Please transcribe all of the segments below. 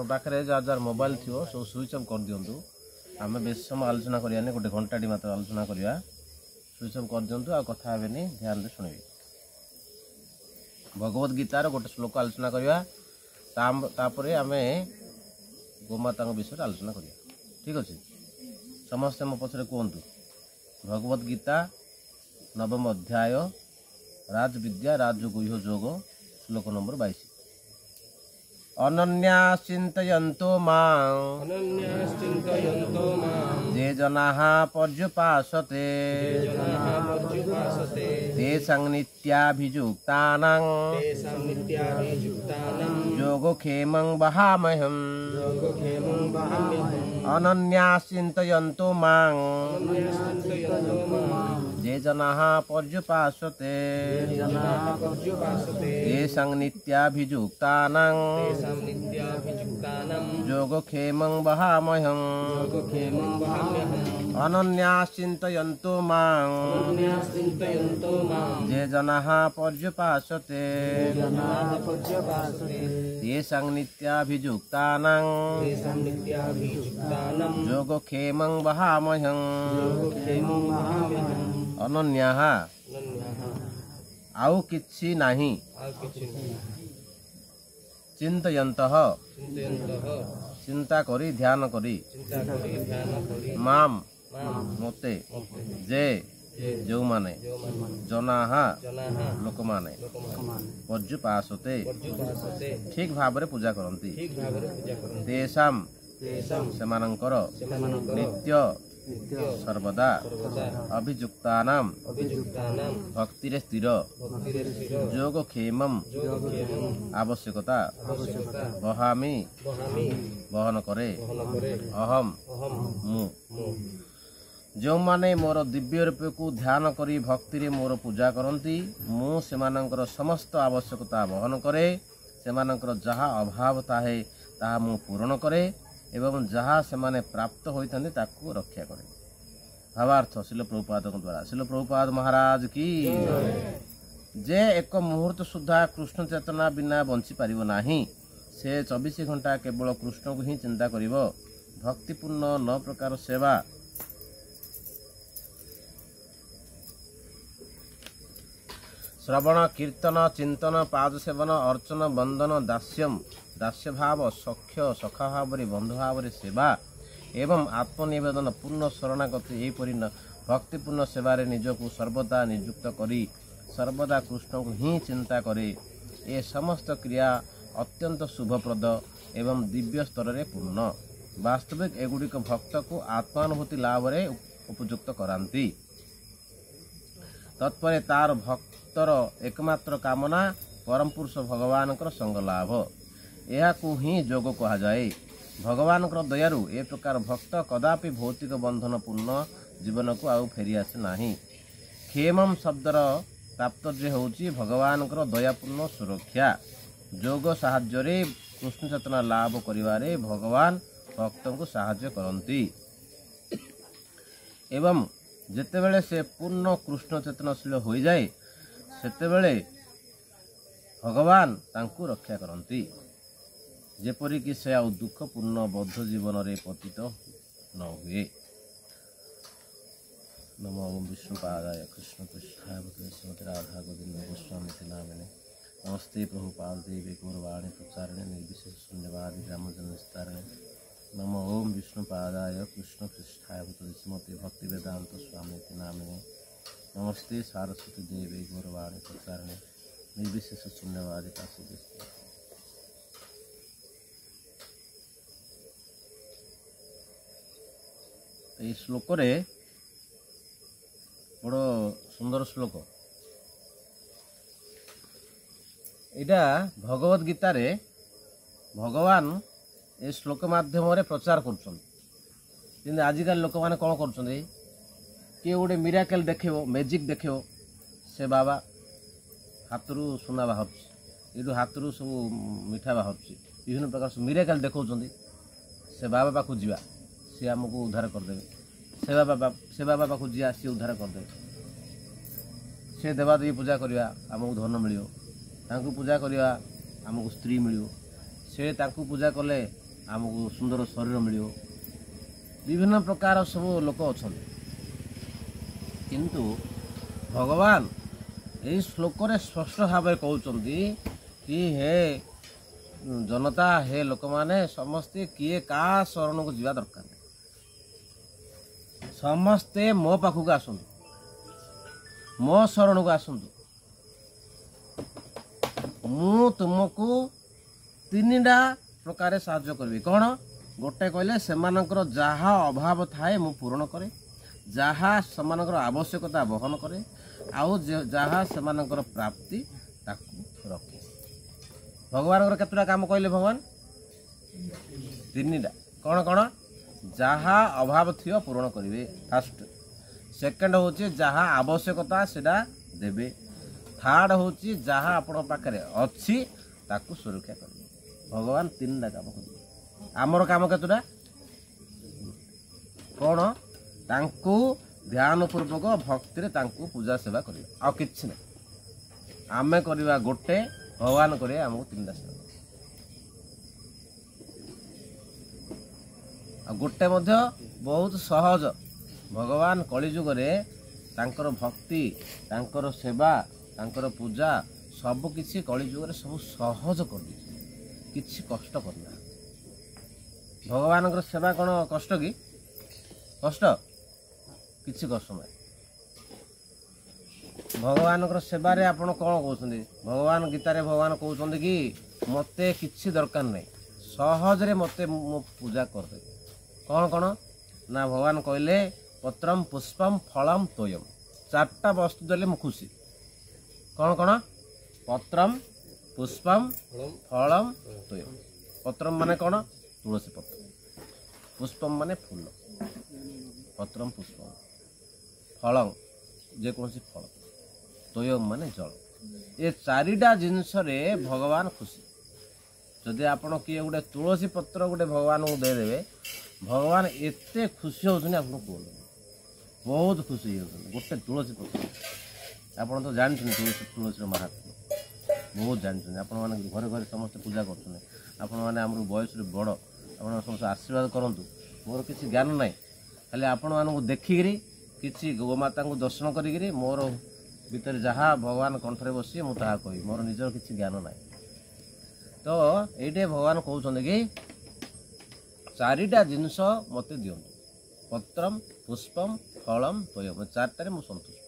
पाखे jar jar mobile थी सब स्विच ऑफ कर दिंतु आम बेस समय आलोचना करिया गोटे घंटाटी मात्र आलोचना करिया स्विच ऑफ कर दिंतु आ कथा हेनी ध्यान दे शुणवे भगवत गीतार गोटे श्लोक आलोचना करिया तापर आम गोमाता विषय आलोचना करिया ठीक अच्छे समस्ते मो पछरे कहतु भगवत गीता नवम अध्याय राजविद्या राजगुह्य योग श्लोक नंबर 22 अनन्या चिंतयन्तो मां ये जनाः पर्युपासते तेषां नित्याभियुक्तानां योगक्षेमं वहाम्यहम् अनन्या चिंतयन्तो मां ये जनाः पर्युपासते तेषां नित्याभियुक्तानां योगक्षेमं वहाम्यहम् अनन्या चिंतयन्तो मां ये जनाः पर्युपासते तेषां नित्याभियुक्तानां योगक्षेमं वहाम्यहम् अनन्याः आउ किछि नाही चिंतयन्तः चिंता करी ध्यान करी माम मोते जे जो माने जनाः लोक माने पर्युपासते ठीक भाव पूजा करती तेषां सेमानंकर नित्य सर्वदा अभियुक्तानां भक्ति स्थिर योगक्षेमं आवश्यकता वहामि वहन करे अहम मु जो माने मोर दिव्य रूप को ध्यान करी भक्ति रे मोर पूजा करती मु सेमानंकर समस्त आवश्यकता वहन करे सेमानंकर जहाँ अभाव थाहे ताहा मु पूरण करे एवं जहाँ से माने प्राप्त होता ताकू रक्षा करे भावार्थ शिल प्रभुपाद द्वारा शिल प्रभुपाद महाराज की जे एक मुहूर्त सुधा कृष्ण चेतना बिना बंची पारिब नाही से 24 घंटा केवल कृष्ण को ही चिंता करिवो भक्तिपूर्ण 9 प्रकार सेवा श्रवण कीर्तन चिंतन पाद सेवन अर्चन बंदन दास्यम दास्य भाव सख्य सखा भाव बंधु भाव सेवा एवं आत्मनिवेदन पूर्ण शरणागति यहीपरि भक्तिपूर्ण सेवारे निजको सर्वदा नियुक्त करी सर्वदा कृष्ण को ही चिंता करे ये समस्त क्रिया अत्यंत शुभप्रद एवं दिव्य स्तर रे पूर्ण वास्तविक एगुड़िक भक्त को आत्मानुभूति लाभ रे उपयुक्त करांती तत्परे तार भक्तर एकमात्र कामना परम पुरुष भगवान संग लाभ यह ही जोग कहा जाए भगवान दयारु ए प्रकार भक्त कदापि भौतिक बंधन पूर्ण जीवन को आउ फेरी आसे नाही क्षेमम शब्दर तात्पर्य होउची भगवान दयापूर्ण सुरक्षा जोग साहाय्य कृष्ण चेतना लाभ करिवारे भगवान भक्त को साहाय्य करती एवं जेतेबेले से पूर्ण कृष्ण चेतनशील हो जाए सेतेबेले भगवान तांकु रक्षा करती जेपरिक से आउ दुखपूर्ण बद्ध जीवन रे पतित न हुए नमो ओम विष्णुपादाय कृष्ण पृष्ठाय श्रीमती राधा गोविंद गोस्वामी नामिने नमस्ते प्रभुपाद देवी गौरवाणी प्रचारिणे निर्विशेष शून्यवादी ग्रामजन विस्तारिणे नमो ओम विष्णुपादाय कृष्ण पृष्ठाय श्रीमती भक्ति वेदांत स्वामी नामिने नमस्ते सारस्वती देवी गौरवाणी प्रचारिणे निर्विशेष शून्यवादी काशी ये श्लोक रे बड़ सुंदर श्लोक एटा भगवत गीता रे भगवान ए श्लोक माध्यम रे प्रचार कर आजिकल लोक मैंने कौन कर किए गोटे मिराकल देखो मैजिक देखो से बाबा ହାତରୁ ସୁନା ବାହାରୁଛି, ଏଇଠୁ ହାତରୁ ସବୁ ମିଠା ବାହାରୁଛି, ବିଭିନ୍ନ ପ୍ରକାର ମିରାକଲ୍ ଦେଖାଉଛନ୍ତି। ସେ ବାବା ପାଖକୁ ଯିବା, ସିଏ ଆମକୁ ଉଦ୍ଧାର କରିଦେବେ। ସେ ବାବା ପାଖକୁ ଯିବା, ସିଏ ଉଦ୍ଧାର କରିଦେବେ। ସେ ଦେବାଦେବୀ ପୂଜା କରିବା, ଆମକୁ ଧନ ମିଳିବ। ତାଙ୍କୁ ପୂଜା କରିବା, ଆମକୁ ସ୍ତ୍ରୀ ମିଳିବ। ସେ ତାଙ୍କୁ ପୂଜା କଲେ ଆମକୁ ସୁନ୍ଦର ଶରୀର ମିଳିବ। ବିଭିନ୍ନ ପ୍ରକାର ସବୁ ଲୋକ ଅଛନ୍ତି, କିନ୍ତୁ ଭଗବାନ ଏହି ଶ୍ଲୋକରେ ସ୍ପଷ୍ଟ ଭାବରେ କହୁଛନ୍ତି କି ହେ ଜନତା, ହେ ଲୋକମାନେ ସମସ୍ତେ କିଏ କାହା ଶରଣକୁ ଯିବା ଦରକାର ନାହିଁ। ସମସ୍ତେ ମୋ ପାଖକୁ ଆସନ୍ତୁ, ମୋ ଶରଣକୁ ଆସନ୍ତୁ। ମୁଁ ତୁମକୁ ତିନିଟା ପ୍ରକାରେ ସାହାଯ୍ୟ କରିବି। କ'ଣ? ଗୋଟେ କହିଲେ ସେମାନଙ୍କର ଯାହା ଅଭାବ ଥାଏ ମୁଁ ପୂରଣ କରେ, ଯାହା ସେମାନଙ୍କର ଆବଶ୍ୟକତା ବହନ କରେ, ଆଉ ଯାହା ସେମାନଙ୍କର ପ୍ରାପ୍ତି ତାକୁ ରଖେ। ଭଗବାନଙ୍କର କେତେଟା କାମ କହିଲେ ଭଗବାନ? ତିନିଟା। କ'ଣ କ'ଣ? ଯାହା ଅଭାବ ଥିବ ପୂରଣ କରିବେ ଫାଷ୍ଟ। ସେକେଣ୍ଡ ହେଉଛି ଯାହା ଆବଶ୍ୟକତା ସେଇଟା ଦେବେ। ଥାର୍ଡ଼ ହେଉଛି ଯାହା ଆପଣଙ୍କ ପାଖରେ ଅଛି ତାକୁ ସୁରକ୍ଷା କରିବେ। ଭଗବାନ ତିନିଟା କାମ କରିବେ। ଆମର କାମ କେତେଟା? କ'ଣ? ତାଙ୍କୁ ଧ୍ୟାନ ପୂର୍ବକ ଭକ୍ତିରେ ତାଙ୍କୁ ପୂଜା ସେବା କରିବା, ଆଉ କିଛି ନାହିଁ। ଆମେ କରିବା ଗୋଟେ, ଭଗବାନ କରିବେ ଆମକୁ ତିନିଟା ସେବା। ଆଉ ଗୋଟେ ମଧ୍ୟ ବହୁତ ସହଜ। ଭଗବାନ କଳିଯୁଗରେ ତାଙ୍କର ଭକ୍ତି, ତାଙ୍କର ସେବା, ତାଙ୍କର ପୂଜା ସବୁକିଛି କଳିଯୁଗରେ ସବୁ ସହଜ କରିଦେଇଛି, କିଛି କଷ୍ଟ କରିନାହାନ୍ତି। ଭଗବାନଙ୍କର ସେବା କ'ଣ କଷ୍ଟ କି? କଷ୍ଟ? କିଛି କଷ୍ଟ ନାହିଁ। ଭଗବାନଙ୍କର ସେବାରେ ଆପଣ କ'ଣ କହୁଛନ୍ତି? ଭଗବାନ ଗୀତାରେ ଭଗବାନ କହୁଛନ୍ତି କି ମୋତେ କିଛି ଦରକାର ନାହିଁ, ସହଜରେ ମୋତେ ମୋ ପୂଜା କରିଦେବେ। କ'ଣ କ'ଣ? ନା ଭଗବାନ କହିଲେ ପତ୍ରମ୍ ପୁଷ୍ପମ୍ ଫଳମ୍ ତୋୟମ୍, ଚାରିଟା ବସ୍ତୁ ଦେଲେ ମୁଁ ଖୁସି। କ'ଣ କ'ଣ? ପତ୍ରମ୍ ପୁଷ୍ପମ୍ ଫଳମ୍ ତୋୟମ୍। ପତ୍ରମ୍ ମାନେ କ'ଣ? ତୁଳସୀ ପତ୍ର। ପୁଷ୍ପମ୍ ମାନେ ଫୁଲ। ପତ୍ରମ୍ ପୁଷ୍ପମ୍। ଫଳଂ ଯେକୌଣସି ଫଳ। ତୋୟମ୍ ମାନେ ଜଳ। ଏ ଚାରିଟା ଜିନିଷରେ ଭଗବାନ ଖୁସି। ଯଦି ଆପଣ କିଏ ଗୋଟେ ତୁଳସୀ ପତ୍ର ଗୋଟେ ଭଗବାନଙ୍କୁ ଦେଇଦେବେ, ଭଗବାନ ଏତେ ଖୁସି ହେଉଛନ୍ତି ଆପଣ କୁହନ୍ତୁ, ବହୁତ ଖୁସି ହେଇଯାଉଛନ୍ତି। ଗୋଟେ ତୁଳସୀ ପତ୍ର, ଆପଣ ତ ଜାଣିଛନ୍ତି ତୁଳସୀର ମାହାତ୍ମ୍ୟ ବହୁତ ଜାଣିଛନ୍ତି। ଆପଣମାନେ ଘରେ ଘରେ ସମସ୍ତେ ପୂଜା କରୁଛନ୍ତି। ଆପଣମାନେ ଆମର ବୟସରେ ବଡ଼, ଆପଣମାନେ ସମସ୍ତେ ଆଶୀର୍ବାଦ କରନ୍ତୁ। ମୋର କିଛି ଜ୍ଞାନ ନାହିଁ, ଖାଲି ଆପଣମାନଙ୍କୁ ଦେଖିକିରି କିଛି ଗୋମାତାଙ୍କୁ ଦର୍ଶନ କରିକିରି ମୋର ଭିତରେ ଯାହା ଭଗବାନ କଣ୍ଠରେ ବସି ମୁଁ ତାହା କହିବି, ମୋର ନିଜର କିଛି ଜ୍ଞାନ ନାହିଁ। ତ ଏଇଠି ଭଗବାନ କହୁଛନ୍ତି କି ଚାରିଟା ଜିନିଷ ମୋତେ ଦିଅନ୍ତୁ, ପତ୍ରମ୍ ପୁଷ୍ପମ୍ ଫଳମ୍ ତୋୟମ୍। ଚାରିଟାରେ ମୁଁ ସନ୍ତୁଷ୍ଟ।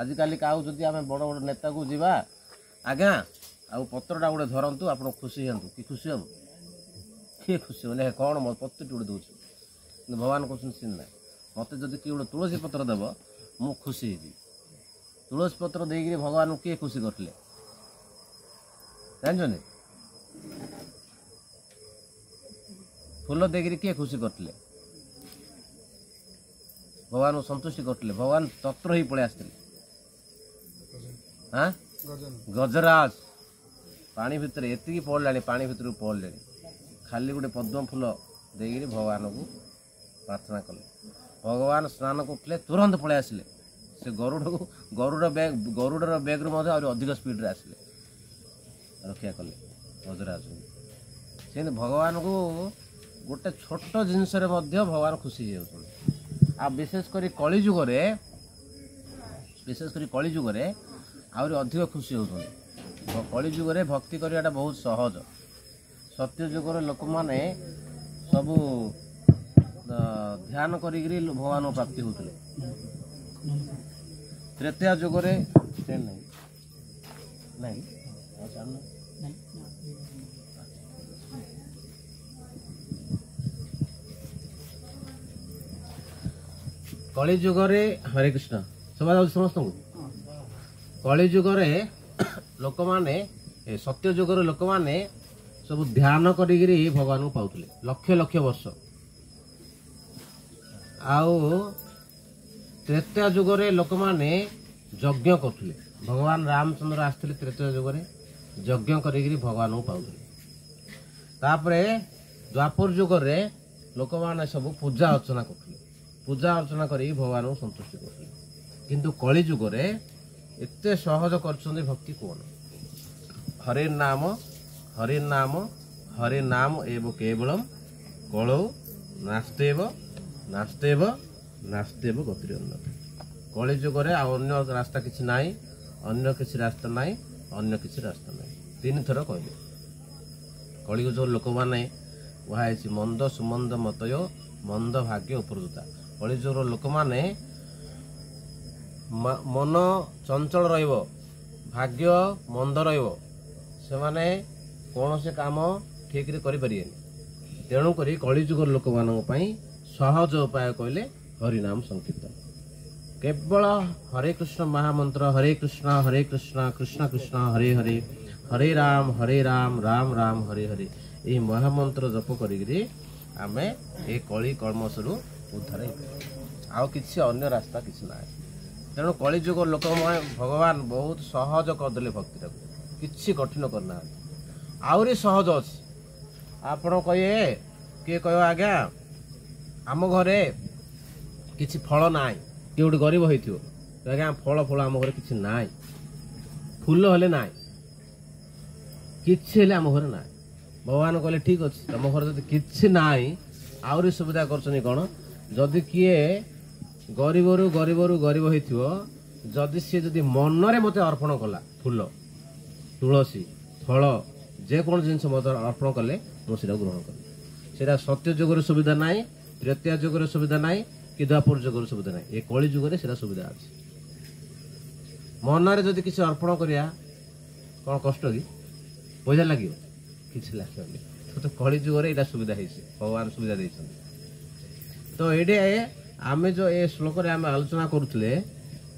ଆଜିକାଲି କାହାକୁ ଯଦି ଆମେ ବଡ଼ ବଡ଼ ନେତାକୁ ଯିବା, ଆଜ୍ଞା ଆଉ ପତ୍ରଟା ଗୋଟେ ଧରନ୍ତୁ, ଆପଣ ଖୁସି ହୁଅନ୍ତୁ, କି ଖୁସି ହବ? କିଏ ଖୁସି ହବ? କ'ଣ ମୋ ପତ୍ରଟି ଗୋଟେ ଦେଉଛି? କିନ୍ତୁ ଭଗବାନ କହୁଛନ୍ତି ସେ ନାହିଁ, ମୋତେ ଯଦି କିଏ ଗୋଟେ ତୁଳସୀ ପତ୍ର ଦେବ ମୁଁ ଖୁସି ହେଇଯିବି। ତୁଳସୀ ପତ୍ର ଦେଇକିରି ଭଗବାନଙ୍କୁ କିଏ ଖୁସି କରିଥିଲେ ଜାଣିଛନ୍ତି? ଫୁଲ ଦେଇକିରି କିଏ ଖୁସି କରିଥିଲେ? ଭଗବାନଙ୍କୁ ସନ୍ତୁଷ୍ଟି କରିଥିଲେ। ଭଗବାନ ତତ୍ର ହେଇ ପଳେଇ ଆସିଥିଲେ। ହଁ, ଗଜରାଜ ପାଣି ଭିତରେ ଏତିକି ପଡ଼ିଲାଣି, ପାଣି ଭିତରକୁ ପଡ଼ିଲେଣି, ଖାଲି ଗୋଟେ ପଦ୍ମ ଫୁଲ ଦେଇକିରି ଭଗବାନଙ୍କୁ ପ୍ରାର୍ଥନା କଲେ। ଭଗବାନ ସ୍ନାନ କରୁଥିଲେ, ତୁରନ୍ତ ପଳେଇ ଆସିଲେ। ସେ ଗରୁଡ଼ର ବେଗରୁ ମଧ୍ୟ ଆହୁରି ଅଧିକ ସ୍ପିଡ଼ରେ ଆସିଲେ, ରକ୍ଷା କଲେ ଗଜରାଜଙ୍କୁ। ସେମିତି ଭଗବାନଙ୍କୁ ଗୋଟେ ଛୋଟ ଜିନିଷରେ ମଧ୍ୟ ଭଗବାନ ଖୁସି ହେଇଯାଉଛନ୍ତି। ଆଉ ବିଶେଷ କରି କଳିଯୁଗରେ ଆହୁରି ଅଧିକ ଖୁସି ହେଉଛନ୍ତି। କଳିଯୁଗରେ ଭକ୍ତି କରିବାଟା ବହୁତ ସହଜ। ସତ୍ୟ ଯୁଗର ଲୋକମାନେ ସବୁ ଧ୍ୟାନ କରିକିରି ଭଗବାନଙ୍କ ପ୍ରାପ୍ତି ହେଉଥିଲେ। ତ୍ରେତୟା ଯୁଗରେ କଳିଯୁଗରେ ହରେ କୃଷ୍ଣ ଶୁଭା ଯାଉଛି ସମସ୍ତଙ୍କୁ? କଳିଯୁଗରେ ଲୋକମାନେ, ସତ୍ୟ ଯୁଗର ଲୋକମାନେ ସବୁ ଧ୍ୟାନ କରିକିରି ଭଗବାନଙ୍କୁ ପାଉଥିଲେ ଲକ୍ଷ ଲକ୍ଷ ବର୍ଷ। ଆଉ ତ୍ରେତୟା ଯୁଗରେ ଲୋକମାନେ ଯଜ୍ଞ କରୁଥିଲେ। भगवान रामचंद्र आसते त्रेतय जुगे यज्ञ कर भगवान को पाऊले द्वापर जुगे लोक मैंने सब पूजा अर्चना करते पूजा अर्चना कर भगवान को संतुष्टि करते किंतु कली जुगे एत सहज कर भक्ति कौन हरे नाम एव केवलम कलौ नास्तेव नास्तेव नास्तेव गतिरन्नत कली जुगे अन्य रास्ता किसी ना अन्य किसी रास्ता ना अन्य किसी रास्ता ना तीन थर कहले कली जो लोक मैंने वहां मंद सुमंद मतय मंद भाग्य उपरदुता कलिजुगर लोक मैंने मन चंचल भाग्य मंद से माने कौन से काम ठीक करें तेणुक कलिजुगर लोक मान सहज उपाय कहले हरिनाम संकीर्तन केवल हरे कृष्ण महामंत्र हरे कृष्ण कृष्ण कृष्ण हरे हरे हरे राम राम राम हरे हरे यही महामंत्र जप करी आमे ए कली कलमसरु उद्धार आउ किसी अन्य रास्ता किसी ना तेणु कलिजुग लोक भगवान बहुत सहज करदे भक्ति किसी कठिन करना आहरी सहज अच्छी आपण कहे किए कह आज्ञा आम घरे किसी फल ना किए गोटे गरीब हो आज्ञा फल फल आम घर किसी ना फूल हेले ना किसी आम घर ना भगवान कहले ठीक अच्छे तुम घर जब कि आहरी सुविधा कर कौन जदि किए गरीबरू गरीबरू गरीब होदि सी जदि मनरे मत अर्पण कला फूल तुलसी फल जेकोन जिनस मत अर्पण कले मुझे ग्रहण कली से सत्य जुगर सुविधा ना त्रेतया जुगर सुविधा ना कि द्वापर जुगर सुविधा ना ये कली जुगे से सुविधा अच्छे मनरे जदि किसी अर्पण करिया कौन कष्ट कि पैसा लगे किसी लगे तो कली जुगे यहाँ सुविधा है भगवान सुविधा देते तो ये आम जो ये श्लोक आम आलोचना करुले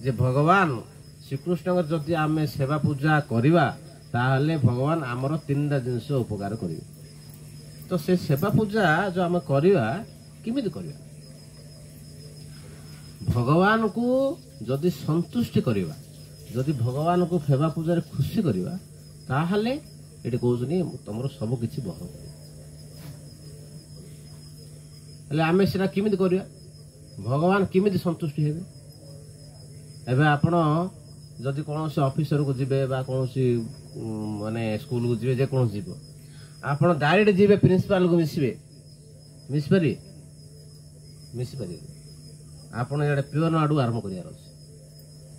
जे भगवान श्रीकृष्ण जदि आम सेवा पूजा करवा ताहले भगवान आमर तीनटा जिनस उपकार करेंगे तो से सेवा पूजा जो आम करवा किमिति करवा भगवान को जदि संतुष्टि करवा जदि भगवान को सेवा पूजा खुशी करवा ताहले ये कहते तुम सब किसी बहन कर आम सीना किमिति करवा भगवान किमिति संतुष्टि हेबे एबे आपण जदि कौन से ऑफिसर को जीवे बा कौन सी माने स्कूल को जीवे जे कौन जीव आपण डायरेक्ट जीवे प्रिंसिपल को मिसबे मिसपरि मिसपरि आपण याडे पियोन आडू आरंभ करियार अछि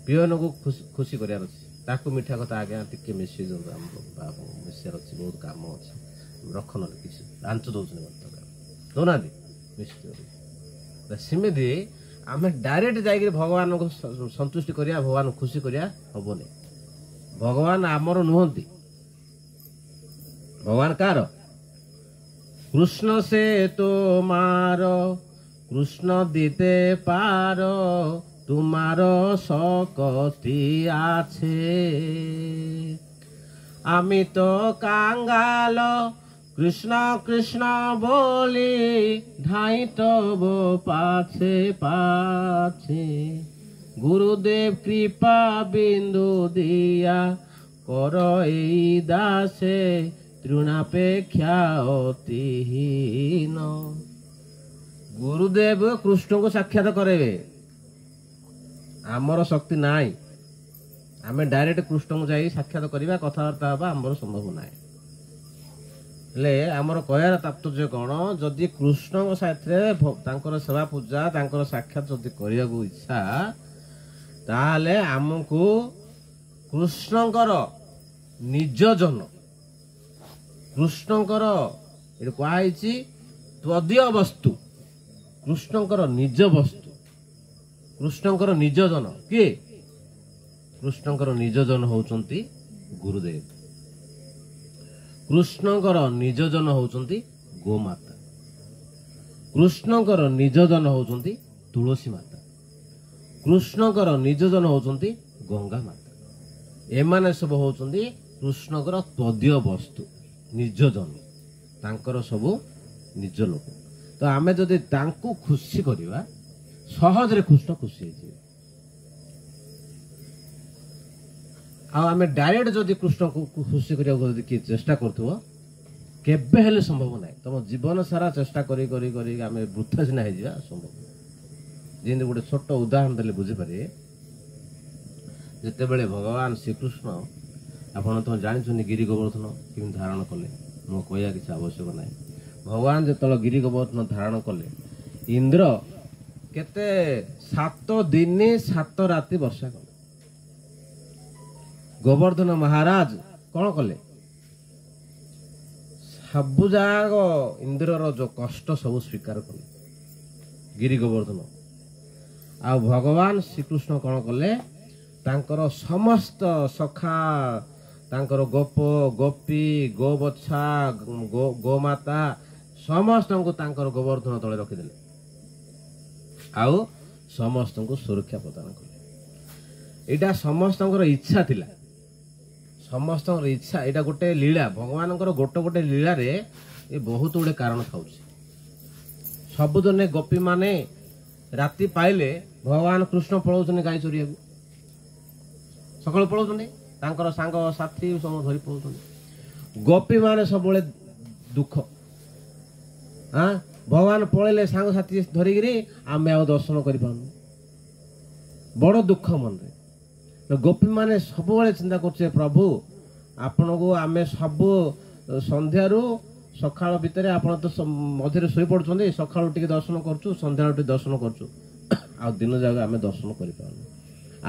पियोन को खुशी करियार अछि ताको मिठा कथा आगे टिके मिसी जो हम बाबू मिसियार अछि बहुत काम अछि रखन किसी आंच दोछन मत दोना दे मिसी सेमती आम डायरेक्ट जाकर भगवान को संतुष्टि करिया भगवान खुशी करिया हबनी भगवान आमर नुहंती भगवान कार कृष्ण से तो मार कृष्ण दीते पार तुम्हार सकती आछे आमी तो कांगाल कृष्ण कृष्ण बोली ढाई तब पाछे पाछे गुरुदेव कृपा बिंदु दिया कर दासे तृणापेक्षा अतिहीन गुरुदेव कृष्ण को साक्षात करेवे आमर शक्ति नाई आम डायरेक्ट कृष्ण को जाई साक्षात करवा कथबार्ता हवा आमर संभव नाई हेले आमर कहर तात्पर्य कौन जदि कृष्ण साथर सेवा पूजा साक्षात जदि करने को इच्छा ताहले आमको कृष्णकर निज जन कृष्णकर ये कहुई त्वदीय वस्तु कृष्णकर निज वस्तु कृष्णकर निज जन किए कृष्णकर निज जन होउचंती गुरुदेव कृष्णकर निज जन होउचंती गोमाता कृष्णकर निज जन होउचंती तुलसी माता कृष्णकर निज जन होउचंती गंगा माता एमाने सब होउचंती कृष्णकर त्वदीय वस्तु निज जन तांकर सब निज लोक तो आमे जदि तांको खुशी करवा सहज रे कृष्ण खुशी आम डायरेक्ट जदि कृष्ण को खुशी करने किए चेष्टा कर केबे हेले संभव ना तुम जीवन सारा चेष्टा करी करी करी आम वृथा सीना हो संभव जमी गोटे छोट उदाहरण देले बुझीपारे जिते बड़े भगवान श्रीकृष्ण आपड़ तुम जानी गिरी गोवर्धन कि धारण कले मो कह किसी आवश्यक ना भगवान जो गिरी गोवर्धन धारण कले इंद्र केते 7 दिन 7 राति वर्षा कले गोवर्धन महाराज कौन कले सबुजाग इंद्रर जो कष्ट सब स्वीकार कले गिरी गोवर्धन आ भगवान श्रीकृष्ण कौन कले तांकर समस्त सखा तांकर गोप गोपी गोबच्छा गोमाता समस्त को तांकर गोवर्धन तले रखिदेले आउ समस्त को सुरक्षा प्रदान कले एटा समस्त इच्छा थिला समस्त इच्छा यहाँ गोटे लीला भगवान गोटे गोटे लीला रे ये बहुत गुड़े कारण था सबुदने गोपी माने राति पाइले भगवान कृष्ण पलाउछन गाई चोरिया सकाल पलाउछन सांग साथी सब धरी पलाउछन गोपी माने सब दुख हाँ भगवान पलैले सांग साथी धरिकी आम आ दर्शन कर बड़ दुख मन रे गोपी माने सब चिंता कर प्रभु आपण को आम सब संध्यारू सकाळ भितर आपण तो मझे शोई पड़ुछंदी सकाळू टिके दर्शन करछु संध्यारू टिके दर्शन करछु आ दिन जाग आम दर्शन कर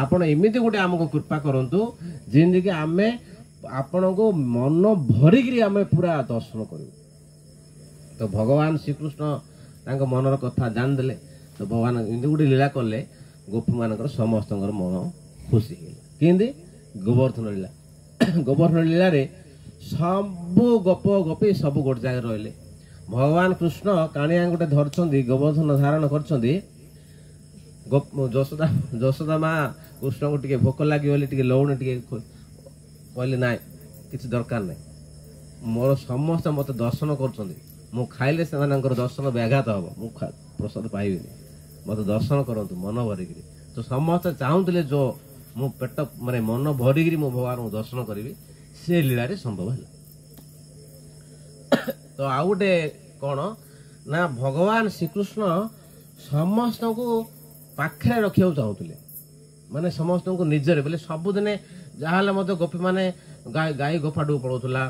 आपण एमिति गोटे आमको कृपा करंतु जिंदगी कि आम आपण को मन भरिकी आम पूरा दर्शन करूँ तो भगवान श्रीकृष्ण तांको मनर कथा जानदेले तो भगवान एमती गोटे लीला कले गोपी मान समस्त मन खुशी कि गोवर्धन लीला गोवर्धन लीला रे सबु गोप गोपी सब गोटे जगह रहिले भगवान कृष्ण कानिया गोटे धरछंदी गोवर्धन धारण करछंदी जशोदा माँ कृष्ण को टिके भोक लगी लौण टिके कहले ना किसी दरकार ना मोर समस्त मत दर्शन करछंदी मु खाइले से दर्शन व्याघात हम मु प्रसाद पाइबी मत दर्शन करंतु मन भरिक तो समस्त चाहूले जो मु पेट माने मन भरिक मु भगवान को दर्शन करी से लीला संभव है तो आउ गोटे कौन ना भगवान श्रीकृष्ण समस्त को पाखे रखा चाहूले माने समस्त को निजरे बोले सबुदिने जहाँ मत गोपी माने गाई गोफाटू पड़ौला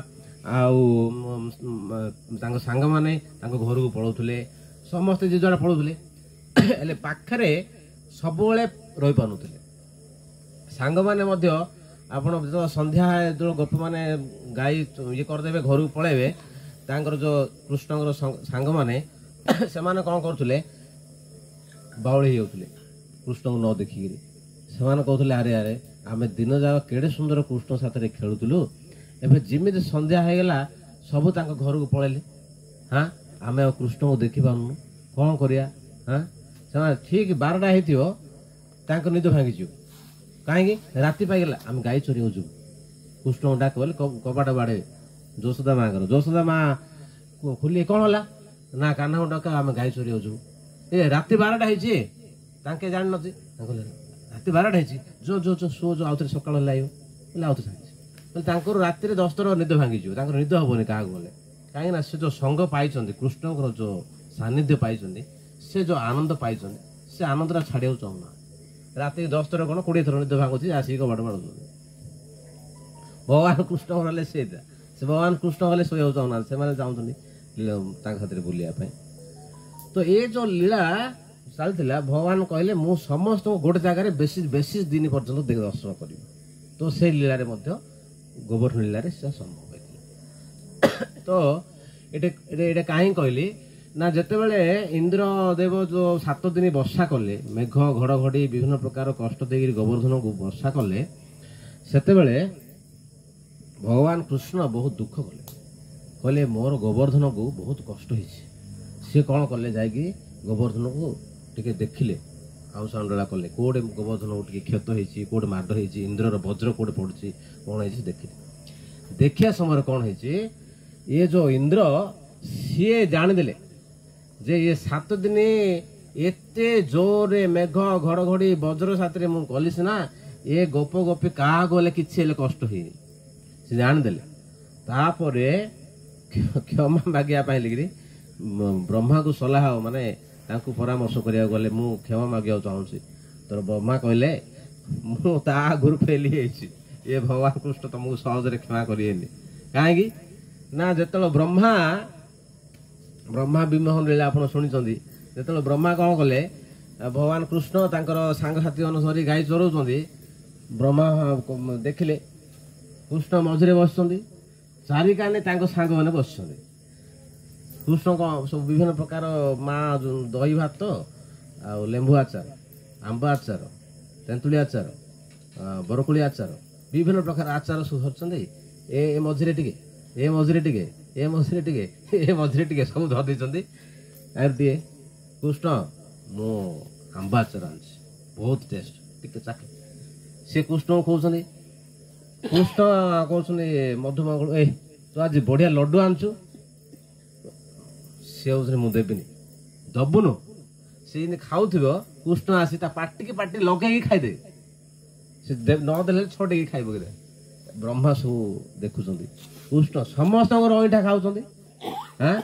सांग माने घर को पड़ौले समस्ते जे जड़े पड़ौले पाखे सब रही पारे सांग माने आपण जो संध्या जो गोपी माने गाई ये करदे घर को पलैबे जो कृष्ण सांग माने से माने कौन करुले बाउली होते कृष्ण को न देखिकी से कहते अरे अरे आम दिन जाक केड़े सुंदर कृष्ण साथ खेलुलु एवं जमी संध्या होगला सब घर को पलैले हाँ आम कृष्ण को देखी पार्नु कौन करिया हाँ से ठीक 12टा हो निद भांगी कहीं राति पाइगला आम गाई चोरी हो कृष्ण को डाक बोले कबाट बाड़े जशोदा माँ जशोदा माँ खोलिए कौन है ना कान्हा को डाक आम गाई चोरी हो ए राति 12टा होती जान नी राति 12टा जो जो जो शो जो आउे सकाल आउे राति 10 निद भांगी निद हेनी क्या गले कहीं से जो संग पाई कृष्ण जो सानिध्य पाई से जो आनंद पाई से आनंद छाड़ा चाहूना राति 10 थर कौन 20 थर निद भांगुची आसिक कबाट मार भगवान कृष्ण गले से भगवान कृष्ण गले शोया चाहूना से चाहते बुलाया तो ये जो लीला चलता भगवान कहले मु समस्त गोटे जगार बेसी दिन पर्यटन दर्शन करी तो से लीला गोवर्धन लीला संभव होता तो ये कहीं कहली ना जिते बड़े इंद्रदेव जो 7 दिन वर्षा कले मेघ घड़घड़ी विभिन्न प्रकार कष्ट दे गोवर्धन को वर्षा कले सेते भगवान कृष्ण बहुत दुख कले कहले मोर गोवर्धन को बहुत कष्ट होइछि सी कौन कले जाकि गोवर्धन को टिके देखिले आउ सांडला कले कोडे गोवर्धन को टिके क्षत होइछि कोडे माड होइछि इंद्रर वज्र कोडे पड़छि कौन होइछि देखिले देखिया समय कौन होइछि ये जो इंद्र सी जानिदेले जे ये 7 दिन एते जोरे मेघ घड़घड़ी वज्र साथरे मु कली सिना ए गोप गोपी क्या गले कि कष्ट हुई से जाणीदे तापर क्षमा मागे लिखि ब्रह्मा को सलाह माने परामर्श करा गले मु क्षमा मागे चाहूँगी तो ब्रह्मा कहले मुझे आगुरी फेली ये भगवान कृष्ण तुमको सहजरे क्षमा करें कहीं ना जो ब्रह्मा ब्रह्मा विमोहन लीला आप शुणी जो ब्रह्मा कौन कले भगवान कृष्ण तांकर सांगसाथी अनुसार गाई चराउं ब्रह्मा देखिले कृष्ण मझे बस चारिकाने सांग मैंने बस कृष्ण सब विभिन्न प्रकार माँ दही भात आ लेंबू आचार आंब आचार तेंतुली आचार बरकोली आचार विभिन्न प्रकार आचार सब धरते ए मझे टे ए मझे टे ए मझे टे ए मझे टे सब धर टे कृष्ण मु आंब आचार आनी बहुत टेस्ट टे चाखे सी कृष्ण को कहते कृष्ण कहते मधुमंगल ए तू आज बढ़िया लड्डू आनचु सी मुझे देवी दबुनु सी खाऊ कृष्ण आसी पार्टी लगे खाईदे नदे छोटे खाइब ब्रह्मा सब देखुं कृष्ण समस्त अईठा खाऊ हाँ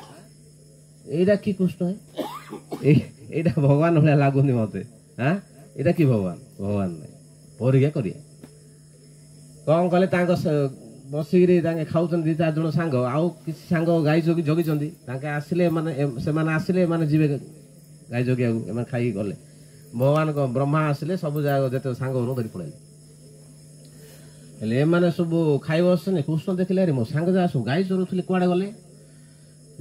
यहीटा कि कृष्ण है यहाँ भगवान भाया लगुनि मत हाँ यहाँ कि भगवान भगवान नहीं परीक्षा करिए कौन कले बसिक खाऊ दी चार जन सांग आउ कि सांग गाई जगी आसिले माने आसिले माने जीवे गाई जगिया खाई गले भगवान ब्रह्मा आसिले सब जगह जो सांग धरी पड़े एमाने सब खाई बस कृष्ण देखिले अरे मो सांग जा सब गाई चरुले कुआड़े गले